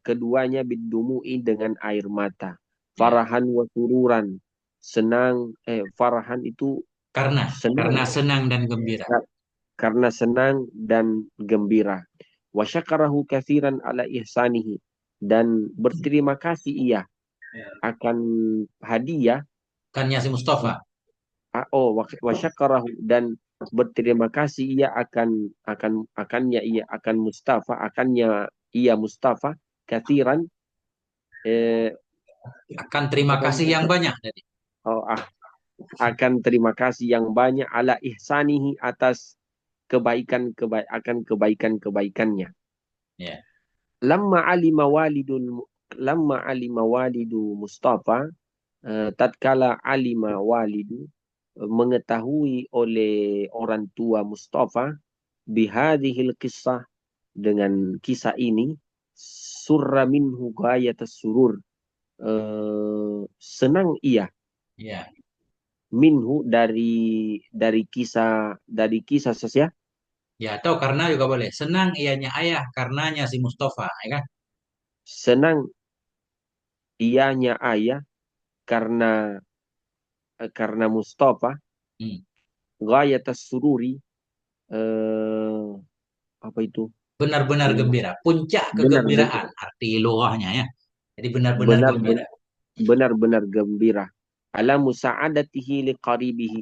keduanya bidumu'i dengan air mata. Ya. Farahan wa sururan, senang, farahan itu Karena senang, senang dan gembira. karena senang dan gembira. Wa syakarahu katsiran ala ihsanihi, dan berterima kasih ia akan hadiah. Kan ya si Mustafa. Wa syakarahu, dan berterima kasih ia akannya ia akan Mustafa, akannya ia Mustafa katsiran, eh, Akan terima kasih yang banyak tadi. oh, akan terima kasih yang banyak ala ihsanihi atas kebaikan-kebaikannya. Ya. Lamma alima walidul lamma alima walidu Mustafa, tatkala alima walidu, mengetahui oleh orang tua Mustafa, bihadhil kisah, dengan kisah ini, surra minhu ghayatas surur, senang ia Ya. minhu dari kisah sosial. Ya, atau karena juga boleh. Senang ianya ayah karenanya si Mustafa, ya kan? Senang ianya ayah karena karena Mustafa, Hmm. ghayatas sururi, eh, apa itu? Benar-benar Hmm, gembira. Puncak benar kegembiraan arti lughahnya ya. Jadi benar-benar benar gembira. benar-benar gembira. Ala musa'adatihi liqaribihi,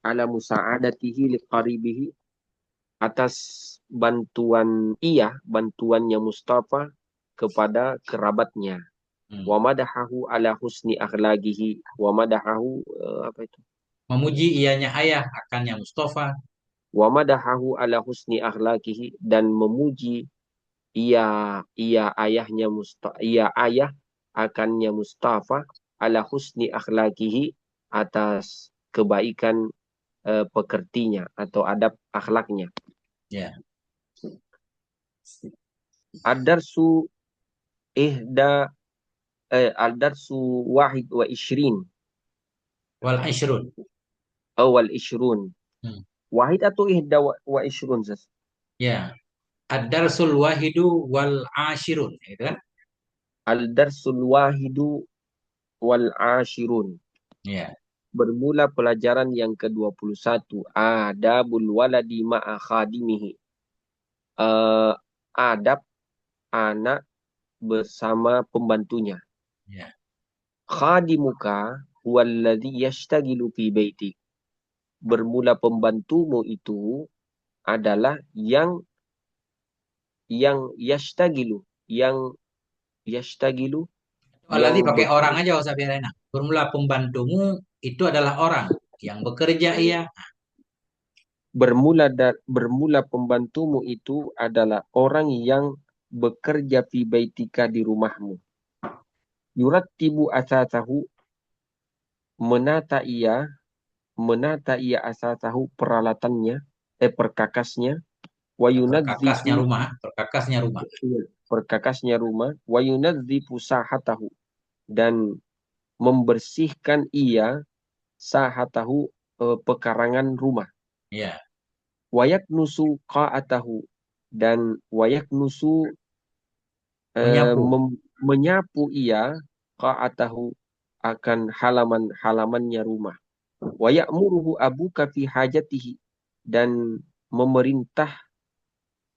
ala musa'adatihi liqaribihi, atas bantuannya Mustafa kepada kerabatnya. Hmm. Wa madahahu ala husni akhlaqihi, wa madahahu, apa itu? Memuji ianya ayah akannya Mustafa. Wa madahahu ala husni akhlaqihi, dan memuji ia ia ayah akannya Mustafa ala husni akhlaqihi, atas kebaikan pekertinya atau adab akhlaknya. Ya. Ad-darsu ihda ad-darsu wahid wa ishrin, Wal ishrun. awal ishrun. Hmm. Wahid atau ihda wa ishrun, Zaz? Ya. Ad-darsul wahidu wal ashirun, gitu kan? Al-darsul wahidu wal ashirun. Ya. Bermula pelajaran yang ke-21. Adabul waladi ma'a khadimihi. Eh, adab anak bersama pembantunya. Ya. Khadimuka huwallazi yashtagilu fi baiti. Bermula pembantumu itu adalah yang yashtagilu, yang Alladzi yang pakai orang aja usah biar enak. Bermula pembantumu itu adalah orang yang bekerja ia. bermula pembantumu itu adalah orang yang bekerja fi baitika, di rumahmu. Yurattibu asatahu, menata ia menata ia asatahu, peralatannya, perkakasnya. Wa Perkakasnya yunadzifu, rumah, perkakasnya rumah. perkakasnya rumah. Wa yunadzifu sahatahu, dan membersihkan ia sahatahu, pekarangan rumah. Ya. Wayak nusu qa'atahu, dan wayak nusu, Menyapu. menyapu ia qa'atahu, akan halaman-halamannya rumah. Wa ya'muruhu abuka fi hajatihi, dan memerintah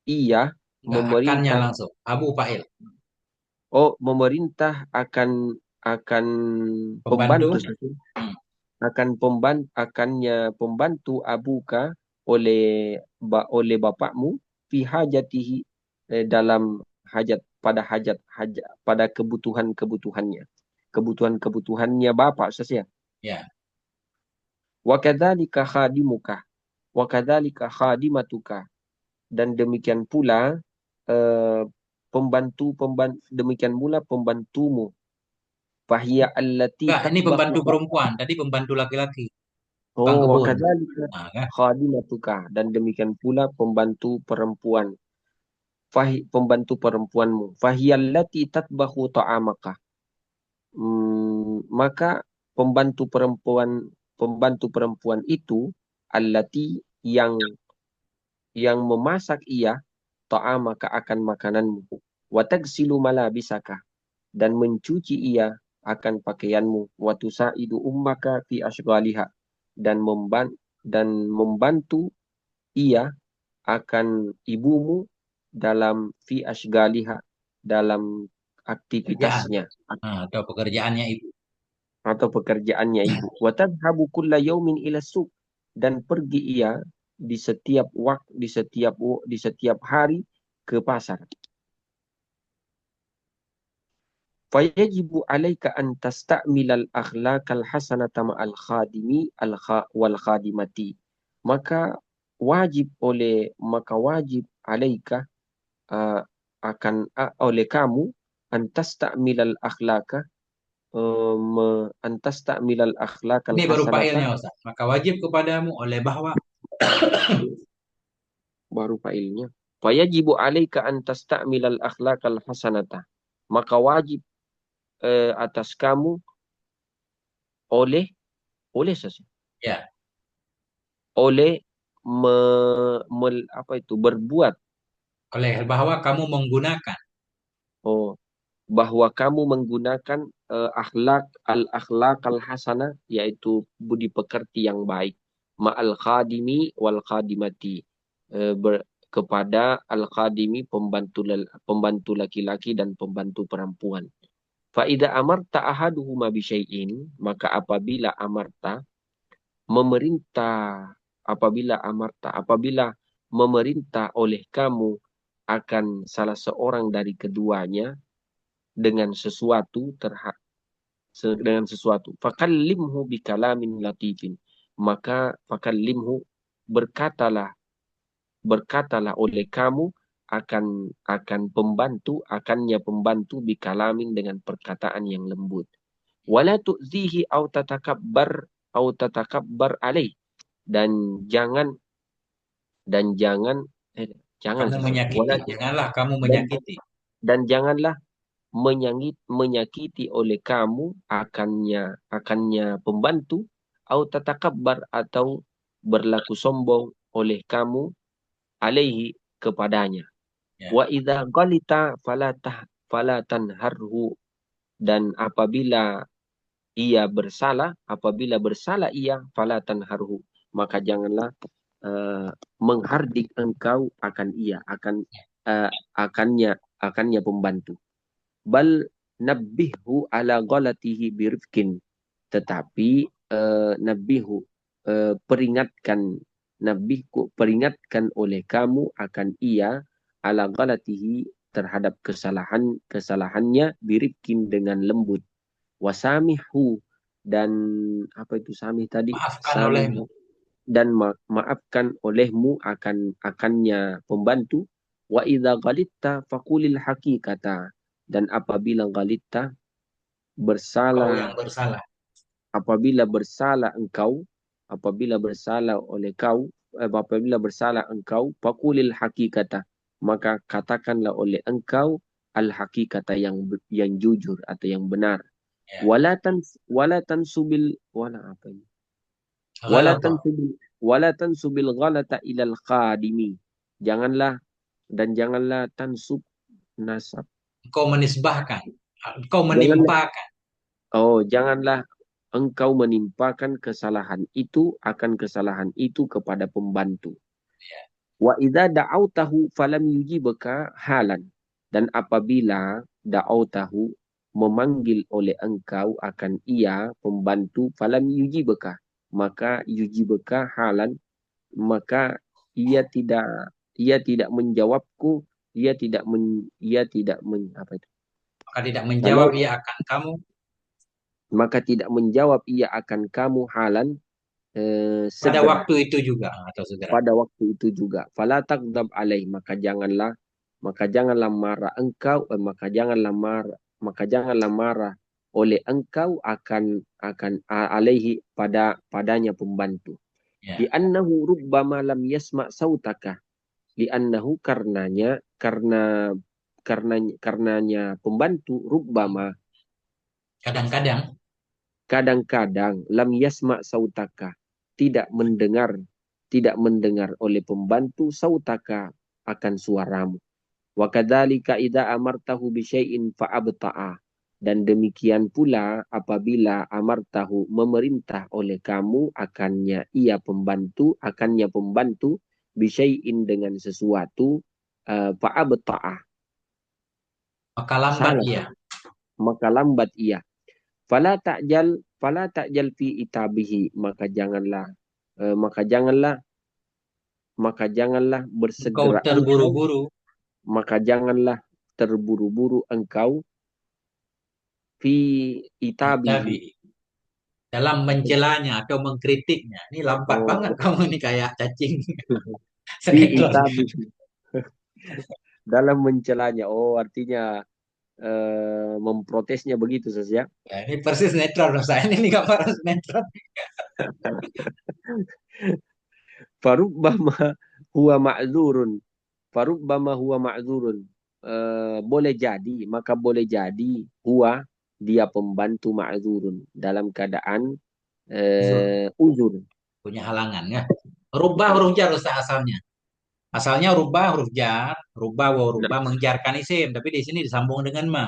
ia Enggak, akannya memerintah langsung. Abu Fa'il. memerintah akan Pembantu. pembantu Hmm. akannya pembantu abuka oleh bapakmu fi hajatihi, dalam hajat pada kebutuhannya bapak saja. Ya. Wa kadzalika khadimuka wa kadzalika khadimatuka, dan demikian pula eh, demikian pula pembantumu, fahiya allati Enggak, ini tatbahu. pembantu perempuan. Tadi pembantu laki-laki. Tukang Oh, wa kebun. kadzalika Nah, kan? khadimatuka, dan demikian pula pembantu perempuan, pembantu perempuanmu, fahiya allati tatbahu ta'amaka. Maka pembantu perempuan itu allati yang memasak ia ta'amaka akan makananmu, wa tagsilu malabisaka, dan mencuci ia akan pakaianmu, wa tusaidu ummaka fi ashghaliha, dan membantu ia akan ibumu dalam fi ashghaliha, dalam Kerjaan. aktivitasnya Nah, atau pekerjaannya ibu. atau pekerjaannya ibu. Wa tadhhabu kulla yaumin ila suq, dan pergi ia di setiap waktu di setiap hari ke pasar. Fayajibu alaika an tasta'milal akhlaqal hasanata ma'al khadimi wal khadimati. Maka wajib alaika, uh, oleh kamu, an tasta'milal akhlaqa, an tasta'milal akhlaqal Ini baru hasanata. failnya, Ustaz. Maka wajib kepadamu oleh bahwa. Baru failnya. Fayajibu alaika an tasta'milal akhlaqal hasanata. Maka wajib atas kamu oleh saja, Ya, oleh apa itu, berbuat, oleh bahwa kamu menggunakan. oh, bahwa kamu menggunakan akhlak al hasanah, yaitu budi pekerti yang baik, ma'al khadimi wal khadimati, kepada al khadimi, pembantu laki-laki dan pembantu perempuan. Faida amarta ahaduhuma bisyai'in, maka memerintah apabila memerintah oleh kamu akan salah seorang dari keduanya dengan sesuatu, fakallimhu bikalamin latifin, maka fakallimhu, berkatalah oleh kamu akannya pembantu bikalamin, dengan perkataan yang lembut. Wala tu'zihi au tatakabbar alaih, dan jangan dan jangan jangan Kamu saja. menyakiti. Janganlah kamu Dan menyakiti. janganlah menyakiti oleh kamu akannya pembantu, au tatakabbar, atau berlaku sombong oleh kamu alaihi, kepadanya. Ya. Wa idza qalita fala tanharhu, dan apabila bersalah ia, fala tanharhu, maka janganlah eh, menghardik engkau akan ia, eh, akannya pembantu. Bal nabbihu ala ghalatihi birifkin, tetapi nabbihu, peringatkan, peringatkan oleh kamu akan ia, ala ghalatihi, terhadap kesalahannya, birifkin, dengan lembut. Wasamihu, dan apa itu samih tadi? Maafkan olehmu. Samihu, dan maafkan olehmu akannya pembantu. Wa idza ghalitta faqulil haqiqata, dan Kau bersalah yang bersalah. apabila bersalah oleh kau, apabila bersalah engkau, faqulil haqiqata, maka katakanlah oleh engkau al haqiqata, yang jujur atau yang benar. Ya. Walatan subil wala apa ini? Ghalata. Walatan subil ghalata ilal khadimi. Janganlah janganlah tansub nasab. Kau menisbahkan. Kau Janganlah menimpakan. oh janganlah engkau menimpakan kesalahan itu akan kesalahan itu kepada pembantu. Wa idza da'autahu falam yujibaka halan. Dan apabila da'autahu memanggil oleh engkau akan ia pembantu falam yujibaka, maka yujibaka halan, maka ia tidak menjawabku, ia tidak apa itu? Maka tidak menjawab Kalau ia akan kamu maka tidak menjawab ia akan kamu halan, pada segera, waktu itu juga atau segera. pada waktu itu juga. Fala taghdab alaih, maka janganlah marah engkau, maka janganlah marah oleh engkau akan alaihi, padanya pembantu. Ya. Li'annahu rubbama lam yasma' sautaka. Li'annahu karenanya pembantu rubbama Kadang-kadang kadang-kadang lam yasma' sautaka, tidak mendengar tidak mendengar oleh pembantu sautaka, akan suaramu. Wa kadzalika idza amartahu bi syai'in fa'abta'a, dan demikian pula apabila amartahu memerintah oleh kamu akannya pembantu bi syai'in dengan sesuatu, fa'abta'a, maka lambat salah, ia. maka lambat ia. Fala ta'jal fi itabihi, maka janganlah Engkau bersegera engkau, terburu-buru maka janganlah terburu-buru engkau fi itabihi. itabi dalam mencelanya atau mengkritiknya. Ini lambat banget Oh, kamu ini kayak cacing fi sinetron. itabihi, dalam mencelanya. Oh, artinya memprotesnya begitu saja. Ya, ini persis sinetron saya ini gambaran sinetron. Farubbama huwa ma'zurun. Farubbama huwa ma'zurun. Boleh jadi, maka boleh jadi huwa, dia pembantu, ma'zurun, dalam keadaan Uzur, uzur. punya halangan ya. Rubah huruf jar Ustaz asalnya. Asalnya rubah huruf jar, rubah wa Nah, rubah menjarkan isim, tapi di sini disambung dengan ma.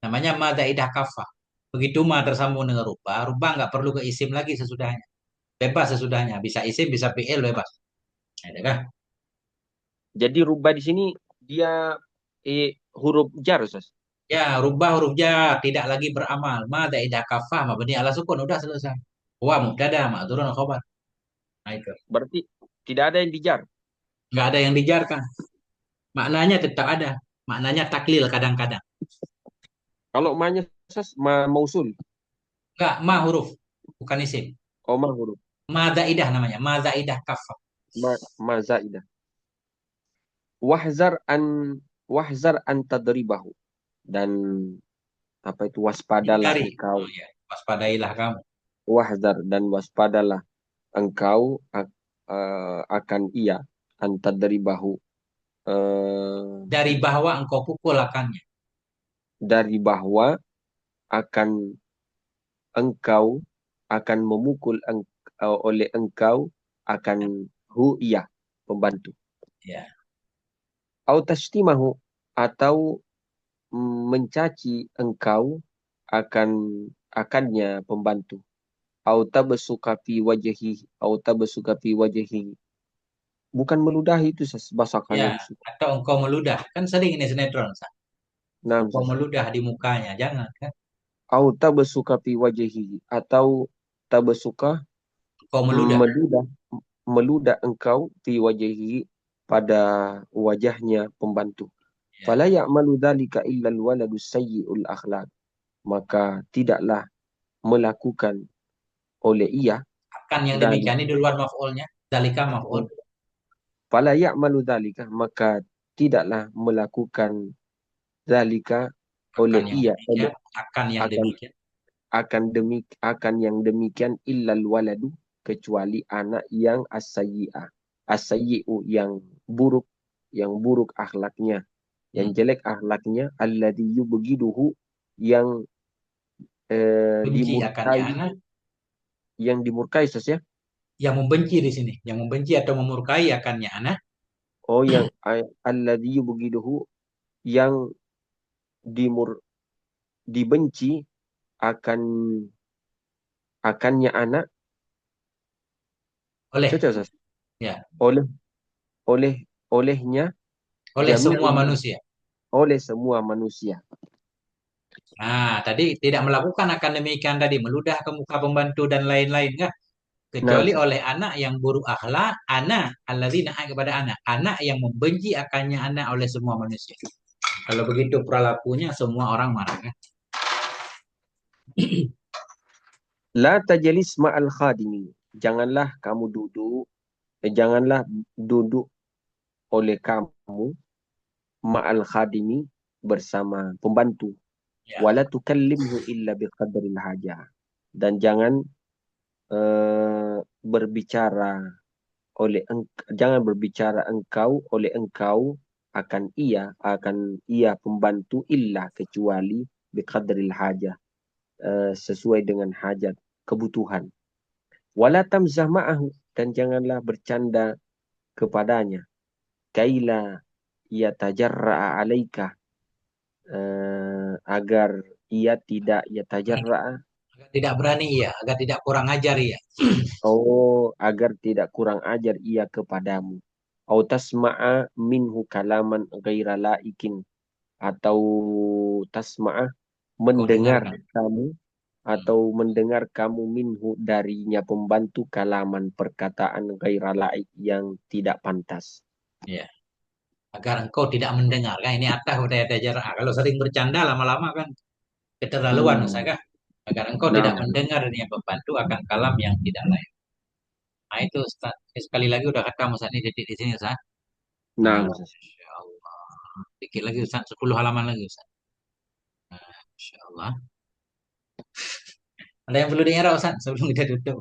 Namanya ma zaidah kafah. Begitu ma tersambung dengan rubah, rubah nggak perlu ke isim lagi sesudahnya. Bebas sesudahnya, bisa isim, bisa fi'il bebas. Ada kah? jadi rubah di sini dia huruf jar, Ustaz. Ya, rubah huruf jar, tidak lagi beramal. Ma zaidah kafah, mabni ala sukun, udah selesai. Wa mubtada, ma'dzurun khobar. Nah itu. Berarti tidak ada yang dijar. Nggak ada yang dijarkan. Maknanya tetap ada. Maknanya taklil kadang-kadang. Kalau ma-nya, Ustaz, mausul. Nggak, ma huruf, bukan isim. Oh, ma huruf. Ma zaidah namanya, ma zaidah kafah. Ma zaidah. Wahzar an wahzar an tadribahu, dan apa itu, waspadalah Hindari. engkau. Oh ya, waspadailah kamu. Wahzar, dan waspadalah engkau akan ia, antadribahu, Dari bahwa engkau pukul akannya. dari bahwa akan engkau akan memukul oleh engkau akan ia, pembantu. Ya. Au tashtimahu, atau mencaci engkau akan akannya pembantu. Au tabsuka fi wajhi, bukan meludahi itu, bahasa Ya, kalian sih. atau engkau meludah. Kan sering ini sinetron. Sa. Nah, Engkau meludah di mukanya. Jangan kan. atau tabasuka, Engkau meludah. meludah meludah engkau fi wajhihi, pada wajahnya pembantu. Ya. Fala ya'malu dzalika illa al-waladu sayyi'ul akhlaq, maka tidaklah melakukan oleh ia Akan yang dan demikian ini duluan maf'ulnya. Dalika maf'ul. fala ya'malu dzalika, maka tidaklah melakukan dzalika Akan oleh yang ia, demikian. Akan yang akan demikian. akan yang demikian illal waladu, kecuali anak yang as-sayyi'u, yang buruk akhlaknya, yang Hmm. jelek akhlaknya, alladzi yubghiduhu, yang Benci akannya dimurkai, anak. Ustaz, ya. Yang membenci di sini. Yang membenci atau memurkai akannya anak. Oh, yang alladzi yubghiduhu, yang dimur dibenci akan akannya anak, Oleh, cocok Ustaz. ya, Oleh oleh olehnya oleh semua jami'un nas, manusia. oleh semua manusia. Nah, tadi tidak melakukan akan demikian tadi, meludah ke muka pembantu dan lain-lain kan? Nah, Kecuali Ustaz. oleh anak yang buruk akhlak, anak alladzina kepada anak yang membenci akannya anak oleh semua manusia. Kalau begitu perilakunya semua orang marah kan? La tajlis ma'al khadimi. Janganlah kamu duduk, janganlah duduk oleh kamu ma'al khadimi bersama pembantu. Ya, Wala tukallimhu illa biqadril hajah. Dan jangan berbicara jangan berbicara engkau oleh engkau akan ia pembantu illa kecuali biqadril hajah, sesuai dengan hajat kebutuhan. Wala tamzah ma'ahu, dan janganlah bercanda kepadanya. Kaila yatajarra'a alaika, agar ia tidak yatajarra'a, agar tidak berani ya, agar tidak kurang ajar ya. agar tidak kurang ajar ia kepadamu. Au tasma'a minhu kalaman ghaira laikin, atau tasma'a, Kau mendengar dengarkan. kamu Hmm, atau mendengar kamu minhu darinya pembantu kalaman perkataan ghaira laik yang tidak pantas. ya, agar engkau tidak mendengar kan ini atas udah ada jarak. Kalau sering bercanda lama-lama kan keterlaluan Hmm. usaha. Agar engkau Nah, tidak mendengar ini pembantu akan kalam yang tidak lain. Nah itu Ustaz. Sekali lagi udah kata Ustaz ini titik di sini Ustaz. nah, Ustaz. Masya Allah. Dikit lagi Ustaz, 10 halaman lagi Ustaz. Masya Allah. Ada yang perlu diingat Ustaz sebelum kita tutup?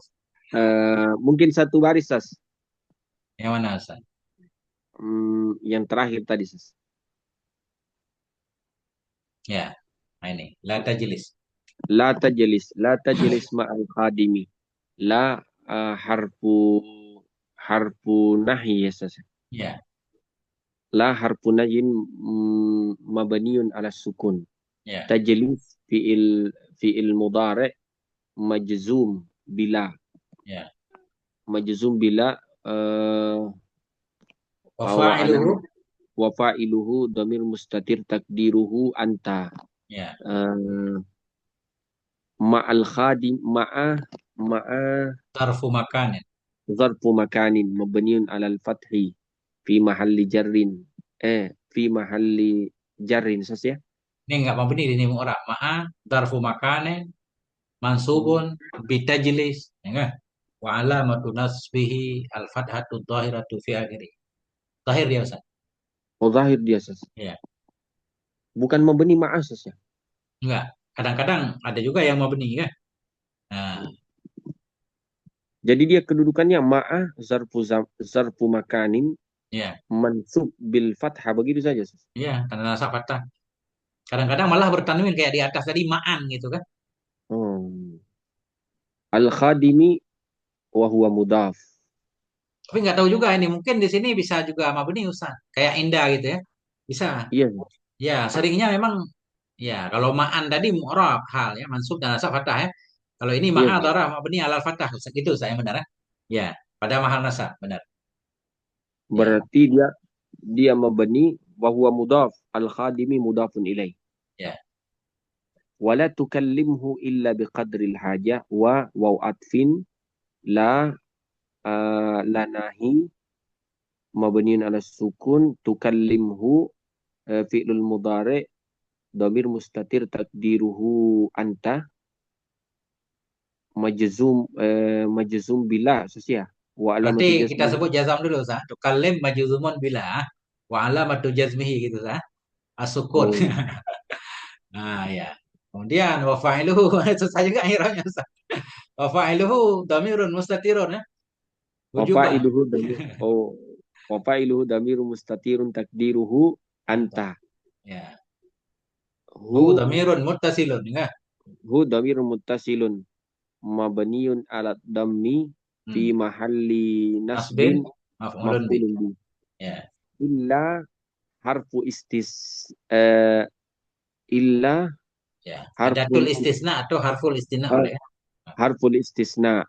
Mungkin satu baris, Ustaz. Yang mana Ustaz? Yang terakhir tadi, Ustaz. Ya, nah ini. La tajlis. La tajlis ma'al khadimi. La, harfu nahi ya, Ustaz. Ya, La harfu nahin, mabniun ala sukun. ya, Tajlis fi'il mudhari' majzum bila. ya. Majzum bila, uh, Wa wa fa'iluhu. alamat wa fa'iluhu dhamir mustatir takdiruhu anta. Ya, Uh, ma'al khadim ma'a tarfu makanin. zarfu makanin mabniun alal fathi fi mahalli jarrin, fi mahalli jarrin saja. Ini enggak mabni ini mu'rab. Ma'a tarfu makanin mansubun bitajlis. Ya enggak? Wa alamatu nasbihi al-fathatu dhahiratu fi akhiri. Zahir dia Ustaz. Oh, zahir dia saja. Ya, Bukan mabni ma'a saja. enggak. Kadang-kadang ada juga yang mabni kan? Nah, Jadi dia kedudukannya ma'a zarfu makanin ya, mansub bil fathah, begitu saja, Sus. ya, tanda nasab fathah. Kadang-kadang malah bertanwin kayak di atas tadi ma'an gitu kan? Hmm. Al khadimi wa huwa mudaf. Tapi nggak tahu juga ini mungkin di sini bisa juga mabni Ustaz. Kayak indah gitu ya. Bisa. Iya. Ya, seringnya memang ya kalau ma'an tadi mu'rab hal ya mansub dan nasab fathah ya. Kalau ini Iya. ma'a dharaf mabni alal fathah gitu saya benar ya. Ya, pada mahal nasab benar. Ya, Berarti dia mabni wa huwa mudaf. Al khadimi mudafun ilaih. ya. Wala tukallimhu illa biqadril hajah wa waw atfin la, la nahi mabniun ala sukun, tukallimhu, fi'lul mudhari' dhamir mustatir takdiruhu anta, majzum bila sosial wa Berarti alamatu kita jazmi. sebut jazam dulu Ustaz. Tukallim majzumun bila wa alamatu jazmihi gitu Ustaz. As-sukun. Oh, Nah, ya. Kemudian wa fa'iluhu susah juga akhirnya Ustaz. Wa fa'iluhu dhamirun mustatirun ya. wa Wujuban. fa'iluhu damir oh wa fa'iluhu damiru mustatirun takdiruhu Anta. anta. Ya. Hu hu dhamirun muttasilun ya. hu damiru muttasilun mabniun ala dammi fi Hmm. mahalli Nasbin nasbin maf'ulun bi. maf'ulun bi. Ya. Illa harfu uh, illa Ya. harful Adatul istisna atau harful istina uh, boleh ya. harful istisna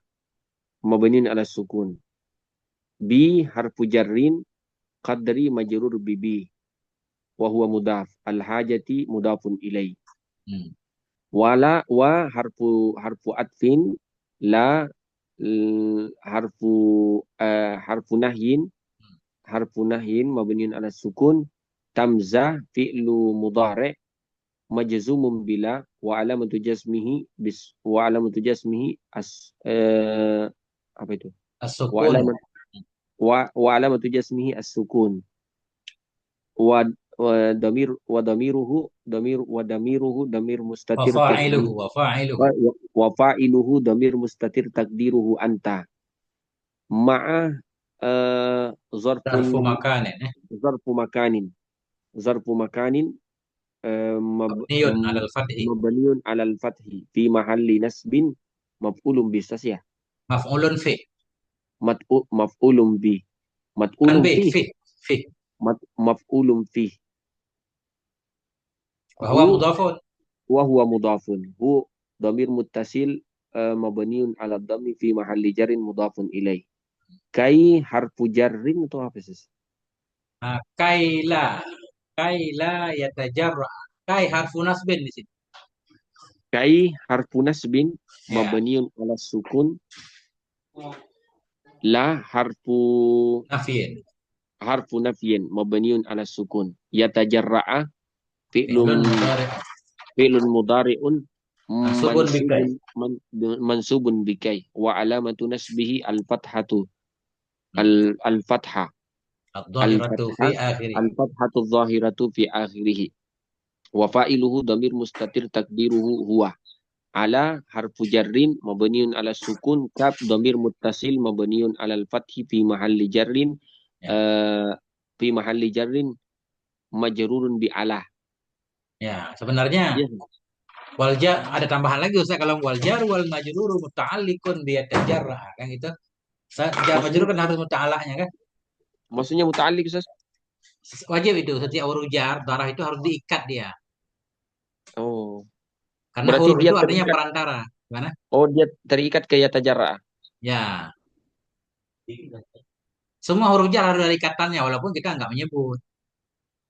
mabniun ala sukun. Bi harfu jarrin qadri majrur bi wa huwa mudaf. Al hajati mudafun ilai. Hmm. Wa harfu atfin la harfu harfu nahyin mabniun ala sukun. Tamzah fi'lu mudhari majzumun bila wa alamatu jazmihi apa itu? Wa As-sukun. alamat wa alamatu jazmihi as-sukun. Wa damiruhu damir Wa mustatir takdir fa'iluhu. Wa fa'iluhu. wa fa'iluhu damir mustatir takdiruhu anta ma'a Zarfu zarfun makanin. zarfu makanin zarfu makanin Mabniyun alal fathi. mabniun alal fathi fi mahalli nasbin maf'ulun bi ya Maf'ulun fi. maf'ulun bi Kan maf'ulun bi. fi Fi. Fi. maf'ulun fi Wa huwa hu mudhafun. wa huwa mudhafun hu dhamir muttasil mabniun ala dhammi fi mahalli jarrin mudhafun ilaih. Kai harfu jarrin itu apa sih? Nah, kaila. Kaila yatajarra. Kai harfu nasbin di sini. Kai harfu nasbin Ya. mabniun ala sukun la Nafiin. harfu nafyin mabniun ala sukun yatajarra'a fi'lun Fi'lun mudhari'. fi'lun mudhari'un Mansubun bikai. mansubun mansubun bikai wa alamatu nasbihi al-fathatu al-fatha Ad-dhahiratu al-fatha fi akhirih. al-fathatu adh-dhahiratu fi akhirih wa fa'iluhu dhamir mustatir takdiruhu huwa ala harfu jarrin mabniun ala sukun kaf dhamir muttasil mabniun ala al-fathi fi mahalli jarrin Ya. uh, fi mahalli jarrin majrurun bi ala. Ya, sebenarnya Yes. ada tambahan lagi Ustaz kalau wal jar wal majrur muta'alliqun bi yatajarra kan gitu. Jar majrur Maksudnya kan harus muta'allaqnya kan. maksudnya muta'alliq Ustaz? Wajib itu setiap huruf jar darah itu harus diikat dia. Oh, Karena berarti huruf dia itu artinya terikat. perantara. Gimana? Oh, dia terikat ke yatajarra. Ya, semua huruf jar harus ada ikatannya walaupun kita nggak menyebut.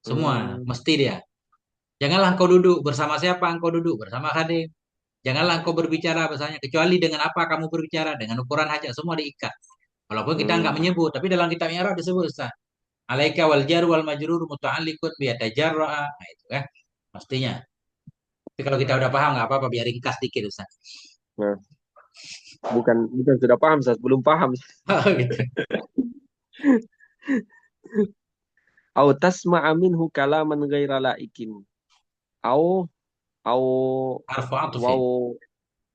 Semua Hmm. mesti dia. Janganlah engkau duduk bersama siapa engkau duduk bersama Khadim. Janganlah engkau berbicara misalnya kecuali dengan apa kamu berbicara dengan ukuran hajat semua diikat. Walaupun kita nggak Hmm. menyebut, tapi dalam kitab I'rab disebut Ustaz. Alaika wal jar wal majrur muta'alliqun bi yatajarra'a. Nah, itu kan pastinya. Tapi kalau kita udah paham nggak apa-apa biar ringkas dikit Ustaz. Nah, bukan sudah paham Ustaz, belum paham. Oh, gitu. Au tasma'a minhu kalaman ghaira laikin. Au au Harfu atfin. waw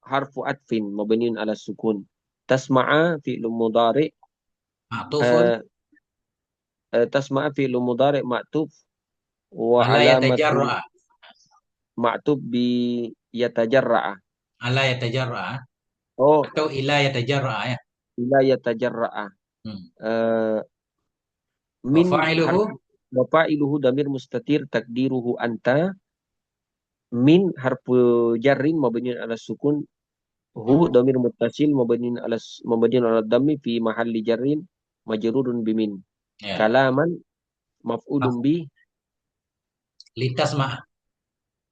harfu atfin mabniun ala sukun. Tasma'a fi'lu mudhari Ma'tufun uh, tasma'a fi'lu mudhari ma'tuf wa ala alamatu yatajarra'a. ma'tuf bi yatajarra'a. Ala yatajarra'a Oh, atau ila yatajarra'a ya. ila yatajarra'a. Hmm. Uh, Wa min fa'iluhu harfu wa fa'iluhu damir mustatir takdiruhu anta min harfu jarrin mabniun ala sukun hu damir muttasil mabniun ala dhammi fi mahalli jarrin majrurun bimin ya. kalaman maf'ulun bi Litas ma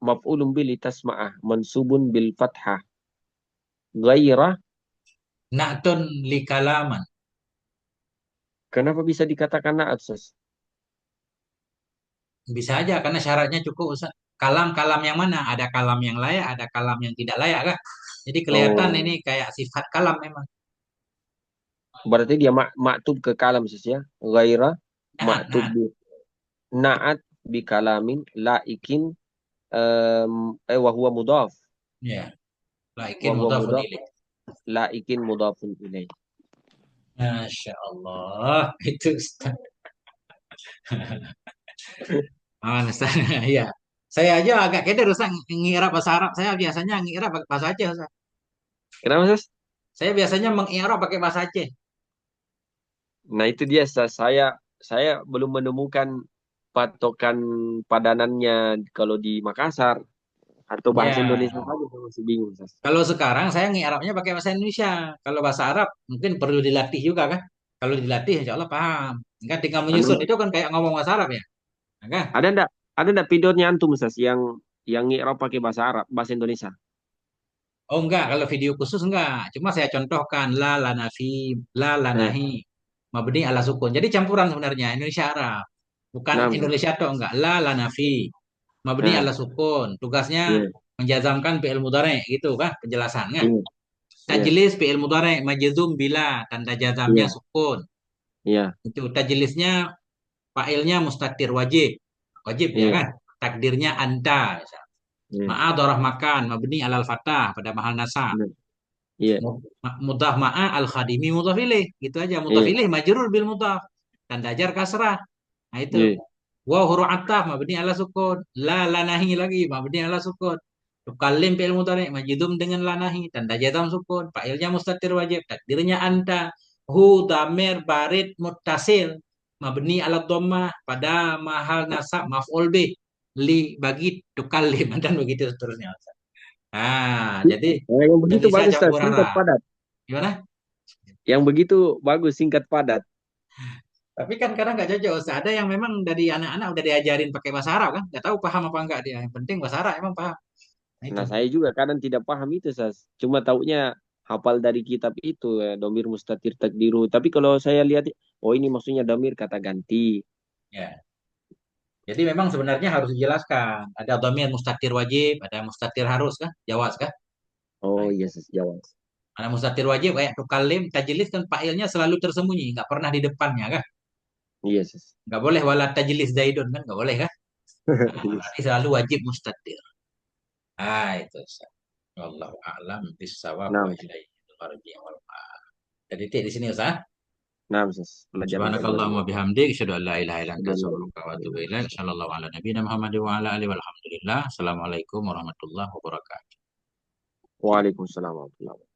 litasma'ah mansubun bil fathah ghaira. na'tun li kalaman. Kenapa bisa dikatakan na'at Sus? Bisa aja karena syaratnya cukup Ustaz. Kalam-kalam yang mana? Ada kalam yang layak, ada kalam yang tidak layak kan? Jadi kelihatan ini Oh, kayak sifat kalam memang. berarti dia maktub ke kalam Sus ya, ghaira Naat, maktub naat. bi na'at bi kalamin laikin wa huwa mudhaf Ya, wa laikin huwa mudhafun mudhaf ilaih. laikin mudhafun ilaih. Masya Allah, itu Ustaz. Aman Ustaz. Iya. Saya aja agak keder Ustaz ngira bahasa Arab. Saya biasanya ngira pakai bahasa Aceh Ustaz. Kenapa Sus? Saya biasanya mengira pakai bahasa Aceh. Nah, itu dia saya belum menemukan patokan padanannya kalau di Makassar. Atau bahasa Ya, Indonesia saja saya masih bingung, Ustaz. kalau sekarang saya ngi'rabnya pakai bahasa Indonesia. Kalau bahasa Arab mungkin perlu dilatih juga kan. Kalau dilatih insya Allah paham. Kan tinggal menyusun Anu, itu kan kayak ngomong bahasa Arab ya. Ya kan? ada ndak videonya antum, Ustaz, yang ngi'rab pakai bahasa Arab, bahasa Indonesia? Oh enggak, kalau video khusus enggak. Cuma saya contohkan la lanafi, la Eh, lanahi, mabni ala sukun. Jadi campuran sebenarnya Indonesia Arab. Bukan nah, Ustaz. Indonesia tuh enggak. La lanafi, mabni Eh, ala sukun. Tugasnya iya, menjazamkan fi'il mudhari gitu kan penjelasannya. iya, iya, Tajlis fi'il mudhari majzum bila tanda jazamnya iya, sukun. iya, Itu tajlisnya fa'ilnya mustatir wajib. Wajib ya iya, kan? Takdirnya anta. iya, Ma'a dorah makan mabni alal fatah pada mahal nasab. iya, iya, Mudhaf ma'a al khadimi mudhaf ilaih. Gitu aja. Mudhaf iya, ilaih majrur bil mudhaf. Tanda jar kasrah. Nah itu. iya, Wa huruf ataf mabni ala sukun. La nahi lagi mabni ala sukun. Tukallim fi'il mudhari majzum dengan la nahi. Tanda jazam sukun. Fa'ilnya mustatir wajib. Takdirnya anta. Hu damir barid muttasil. Mabni ala dhammah pada mahal nasab maf'ul bih. Li bagi tukallim dan begitu seterusnya. Ah, jadi Yang begitu Indonesia bagus, Ustaz, campur singkat Arab. padat. Gimana? Yang begitu bagus, singkat padat. Tapi kan kadang nggak cocok. Ustaz. Ada yang memang dari anak-anak udah diajarin pakai bahasa Arab kan? Nggak tahu paham apa enggak dia. Yang penting bahasa Arab emang paham. Nah itu. Nah, saya juga kadang tidak paham itu, Ustaz. Cuma taunya hafal dari kitab itu, domir mustatir takdiru. Tapi kalau saya lihat, oh ini maksudnya domir kata ganti. Ya. Jadi memang sebenarnya harus dijelaskan. Ada dhamir mustatir wajib, ada mustatir harus kan? Jawaz kan? Nah Oh iya, itu. Ustaz, jawab. Ada mustatir wajib kayak tukalim, tajlis kan fa'ilnya selalu tersembunyi, nggak pernah di depannya kan? Iya, Ustaz. Nggak boleh wala tajlis zaidun kan? Nggak boleh kan? Nah, berarti selalu wajib mustatir. Ah itu. Ustaz. Wallahu a'lam bisawab Nah, wa Ustaz. ilaihi al-marji' wal ma'ab. Jadi titik di sini Ustaz. Nah, Ustaz. Pelajaran kedua Subhanakallahumma ini. bihamdik, asyhadu an la ilaha illa anta Sudah astaghfiruka wa atubu ilaik. Sallallahu ala nabiyyina Muhammad wa ala alihi walhamdulillah. Assalamualaikum warahmatullahi wabarakatuh. Waalaikumsalam warahmatullahi wabarakatuh.